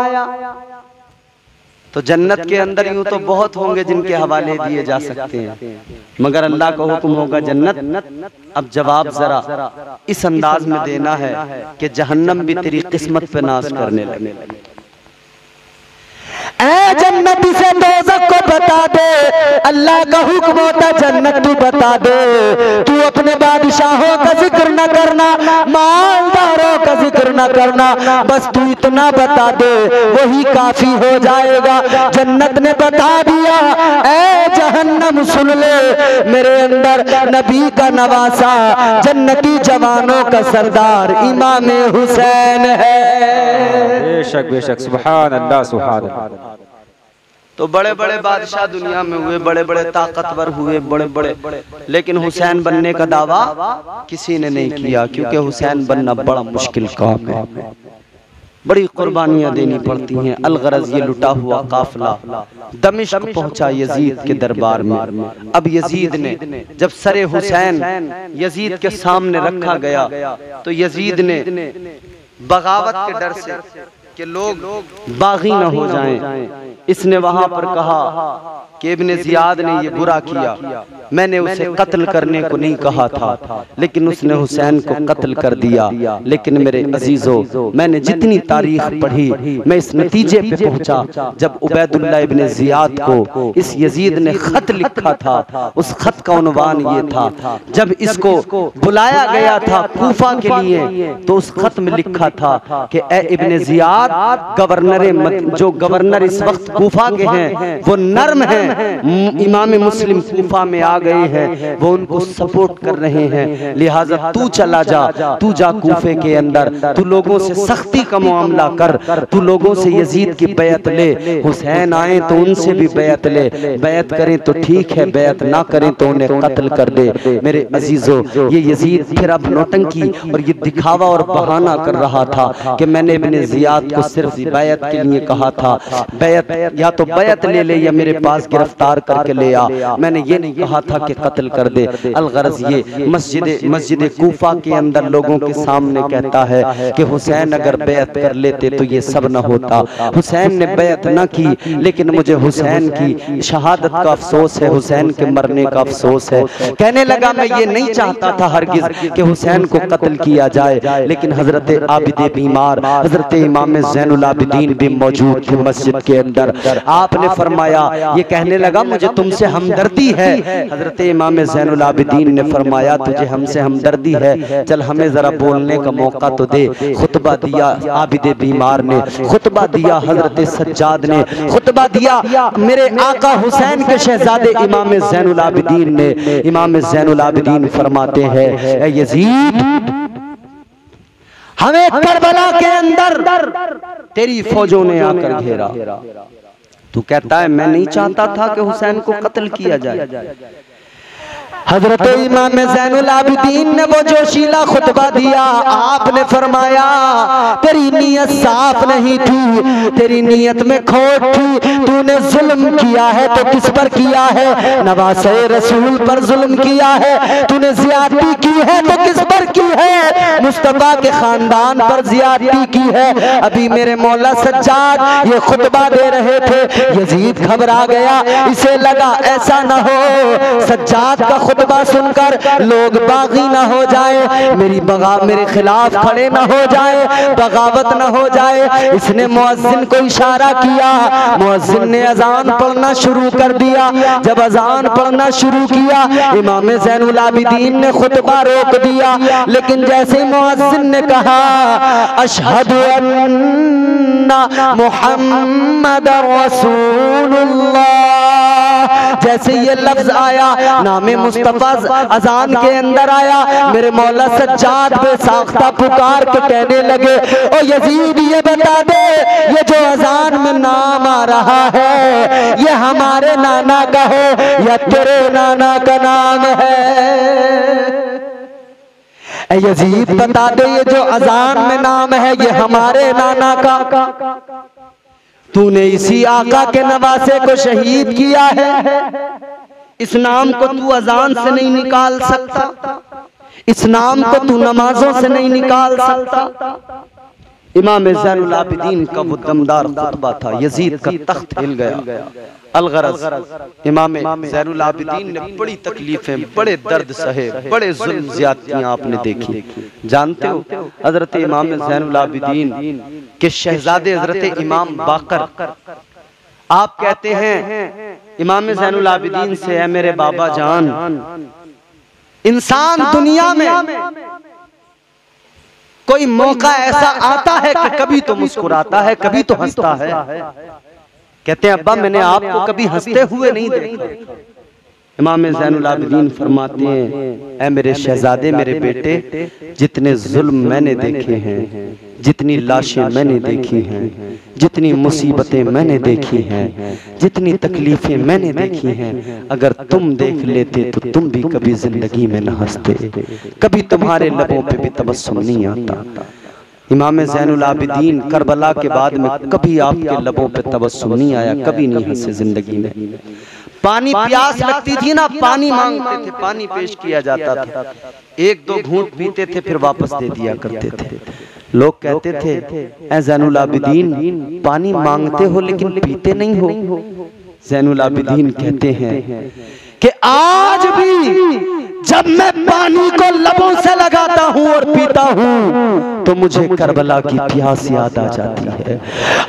तो जन्नत के अंदर यूं तो बहुत होंगे जिनके हवाले दिए जा सकते हैं, मगर अल्लाह का हुक्म होगा जन्नत। अब जवाब जरा इस अंदाज में देना है कि जहन्नम भी तेरी किस्मत पे नाज करने लगे। ऐ जन्नती से दोज़ख को बता दे, अल्लाह का हुक्म होता जन्नत तू बता दे। तू अपने बादशाहों का जिक्र न करना, मालदारों का जिक्र न करना, बस तू इतना बता दे वही काफी हो जाएगा। जन्नत ने बता दिया ऐ जहन्नम सुन ले, मेरे अंदर नबी का नवासा, जन्नती जवानों का सरदार इमाम हुसैन है। बेशक बेशक, सुभान अल्लाह सुभान अल्लाह। तो बड़े बड़े बादशाह दुनिया में हुए, बड़े बड़े ताकतवर हुए, बड़े बड़े, लेकिन हुसैन बनने का दावा किसी ने नहीं किया, क्योंकि हुसैन बनना बड़ा मुश्किल काम है, बड़ी कुर्बानियां देनी पड़ती हैं। अलगरज ये लुटा हुआ काफिला दमिश्क पहुंचा यजीद के दरबार में। अब यजीद ने जब सरे हुसैन यजीद के सामने रखा गया, तो यजीद ने बगावत के डर से कि लोग बागी न हो जाएं, इसने वहां पर कहा कि इब्ने जियाद ने ये बुरा किया, मैंने उसे कत्ल करने को नहीं कहा था, लेकिन उसने हुसैन को कत्ल कर दिया। लेकिन मेरे अजीजों, मैंने जितनी तारीख पढ़ी मैं इस नतीजे पे पहुंचा, जब उबैदुल्लाह इब्ने जियाद को इस यजीद ने खत लिखा था, उस खत का उन्वान ये था, जब इसको बुलाया गया था कूफा के लिए, तो उस खत में लिखा था कि ए इब्ने जियाद, जो गवर्नर इस वक्त कूफा के हैं वो नर्म हैं, इमाम मुस्लिम कूफा में आ गए हैं, वो उनको सपोर्ट कर रहे हैं, लिहाजा तू चला जा, तू जा कूफे के अंदर, तू लोगों से सख्ती का मामला कर, तू लोगों से यजीद की बैत ले, हुसैन आए तो उनसे भी बैत ले, बैत करें तो ठीक है, बैत ना करें तो उन्हें कत्ल कर दे। मेरे अजीजों, ये यजीद फिर अब नौटंकी और ये दिखावा और बहाना कर रहा था कि मैंने इब्ने जियाद को सिर्फ बैत के लिए कहा था, बैत या तो बैत ले ले या मेरे पास गिरफ्तार करके ले आ। मैंने ये नहीं कहा था कि कत्ल कर दे। अलगरज ये मस्जिद कूफा के अंदर लोगों के सामने कहता है कि हुसैन अगर बैत कर लेते तो ये सब न होता। हुसैन ने बैत न की, लेकिन मुझे हुसैन की शहादत का अफसोस है, हुसैन के मरने का अफसोस है। कहने लगा मैं ये नहीं चाहता था हरगिज कि हुसैन को कत्ल किया जाए, लेकिन हजरत आबिद बीमार हजरत इमाम ज़ैनुल आबिदीन भी मौजूद थे मस्जिद के अंदर। आपने फरमाया, ये कहने लगा मुझे तुमसे हमदर्दी है। हजरत इमाम ज़ैनुल आबिदीन ने फरमाया तुझे हमसे हमदर्दी है, चल हमें जरा बोलने का मौका तो दे। खुतबा दिया आबिद बीमार ने, खुतबा दिया हजरत सज्जाद ने, खुतबा दिया मेरे आका हुसैन के शहजादे इमाम ज़ैनुल आबिदीन ने। इमाम ज़ैनुल आबिदीन फरमाते हैं ऐ यजीद, हमें करबला के अंदर तेरी फौजों ने आकर घेरा। तू कहता है मैं नहीं चाहता था कि हुसैन को कत्ल किया जाए। हजरत इमाम ज़ैनुल आबिदीन ने वो जोशीला खुतबा दिया। आपने फरमाया तेरी नीयत साफ नहीं थी, तेरी नीयत में खोट थी। तूने जुल्म किया है तो किस पर किया है? नवासे रसूल पर जुल्म किया है। तूने ज़ियादती की है तो किस पर की है? मुस्तफा के खानदान पर ज़ियादती की है। अभी मेरे मौला सज्जाद ये खुतबा दे रहे थे, यजीद घबरा गया। इसे लगा ऐसा न हो सज्जाद का खुतबा सुनकर लोग बागी ना हो जाए, मेरे खिलाफ खड़े ना हो जाए, बगावत ना हो जाए। इसने मुअज्जिन को इशारा किया, मुअज्जिन ने अजान पढ़ना शुरू कर दिया। जब अजान पढ़ना शुरू किया इमाम ज़ैनुल आबिदीन ने खुतबा रोक दिया। लेकिन जैसे मुअज्जिन ने कहा अशहदु अन्ना मुहम्मदर रसूलुल्लाह, जैसे ये लफ्ज आया नामे मुस्तफा अजान के अंदर आया, मेरे मौला सज्जाद बेसाख्ता पुकार के कहने लगे ओ यजीद ये बता दे ये जो अजान में नाम आ रहा है ये हमारे नाना का है या तेरे नाना का नाम है? ए यजीद बता दे ये जो अजान में नाम है ये हमारे नाना का। तूने इसी आका के नवासे को शहीद किया है, इस नाम को तू अजान से नहीं निकाल सकता, इस नाम को तू नमाजों से नहीं निकाल सकता। इमाम ज़ैनुल आबिदीन का वो दमदार खुतबा था, यजीद का तख्त हिल गया। अलगरज इमाम ज़ैनुल आबिदीन ने बड़ी तकलीफें, बड़े दर्द सहे, बड़े जुल्म ज़्यादतियां आपने देखी। जानते हो हजरत इमाम ज़ैनुल आबिदीन के शहजादे हजरत इमाम बाकर, आप कहते हैं इमाम ज़ैनुल आबिदीन से है मेरे बाबा जान, इंसान दुनिया में कोई मौका ऐसा आता है कि कभी तो मुस्कुराता है कभी तो हंसता है। कहते हैं अब्बा मैंने आपको कभी हंसते हुए नहीं देखा। इमाम ज़ैनुल आबिदीन फरमाते हैं ऐ मेरे शहजादे मेरे बेटे, जितने जुल्म मैंने देखे हैं, जितनी लाशें मैंने देखी हैं, जितनी मुसीबतें मैंने देखी हैं, जितनी तकलीफें मैंने देखी हैं, अगर तुम देख लेते तो तुम भी कभी जिंदगी में न हंसते, कभी तुम्हारे लबों पे भी तबस्सुम नहीं आता। इमाम ज़ैनुल आबिदीन करबला के बाद में कभी आपके लबों पे तबस्सुम नहीं आया, कभी नहीं हंसे जिंदगी में। पानी प्यास लगती थी ना, पानी मांगते थे, पानी पेश किया जाता था, एक दो घूंट पीते थे फिर वापस दे दिया करते थे। लोग कहते थे ऐ ज़ैनुल आबिदीन पानी मांगते हो लेकिन पीते नहीं हो। ज़ैनुल आबिदीन कहते हैं कि आज भी जब मैं पानी को लबों से लगाता हूँ और पीता हूँ तो मुझे करबला की प्यास याद आ जाती है।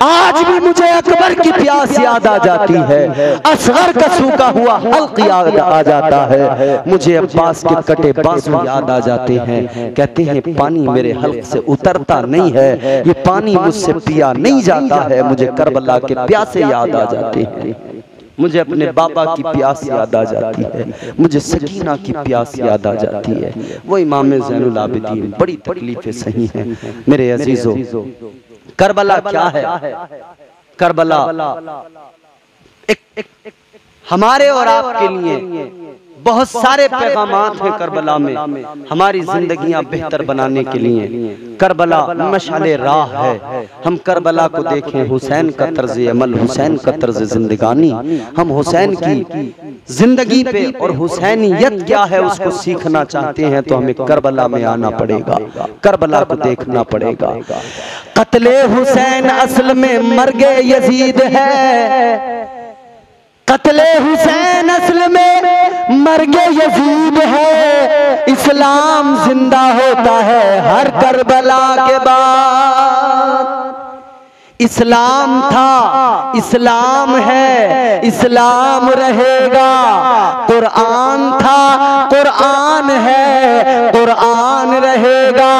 आज भी मुझे अकबर की प्यास याद आ जाती है, असगर का सूखा हुआ हल्क याद आ जाता है, मुझे अब्बास के कटे बांसुरी याद आ जाते हैं। कहते हैं पानी मेरे हल्क से उतरता नहीं है, ये पानी मुझसे पिया नहीं जाता है, मुझे करबला के प्यासे याद आ जाते हैं, मुझे अपने बाबा की प्यास याद आ जाती है, मुझे सकीना की प्यास याद आ जाती है। वो इमाम ज़ैनुल आबिदीन बड़ी तकलीफें सही हैं मेरे अजीजों। करबला क्या है? करबला एक हमारे और आपके लिए बहुत सारे पैगामात हैं करबला में हमारी जिंदगियां बेहतर बनाने के लिए। करबला मशाले राह है, हम करबला को देखें, हुसैन का तर्ज अमल, हुसैन का तर्ज जिंदगानी, हम हुसैन की जिंदगी पे और हुसैनियत क्या है उसको सीखना चाहते हैं तो हमें करबला में आना पड़ेगा, करबला को देखना पड़ेगा। कत्ले हुसैन असल में मर्गे यजीद है, कत्ले हुसैन असल में मर्गे यजीद है। इस्लाम जिंदा होता है हर करबला के बाद। इस्लाम था, इस्लाम है, इस्लाम रहेगा। कुरान था, कुरान है, कुरान रहेगा।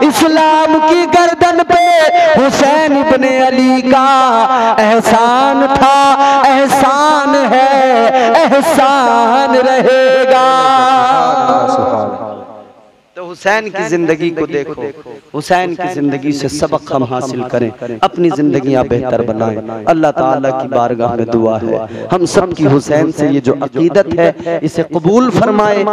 इस्लाम की गर्दन पे हुसैन इब्ने अली का एहसान था, एहसान है, एहसान रहेगा। तो हुसैन की जिंदगी को देखो, हुसैन की जिंदगी से सबक हम हासिल करें, अपनी जिंदगियां बेहतर बनाएं। अल्लाह ताला की बारगाह में दुआ है हम सब की हुसैन से ये जो अकीदत है इसे कबूल फरमाए।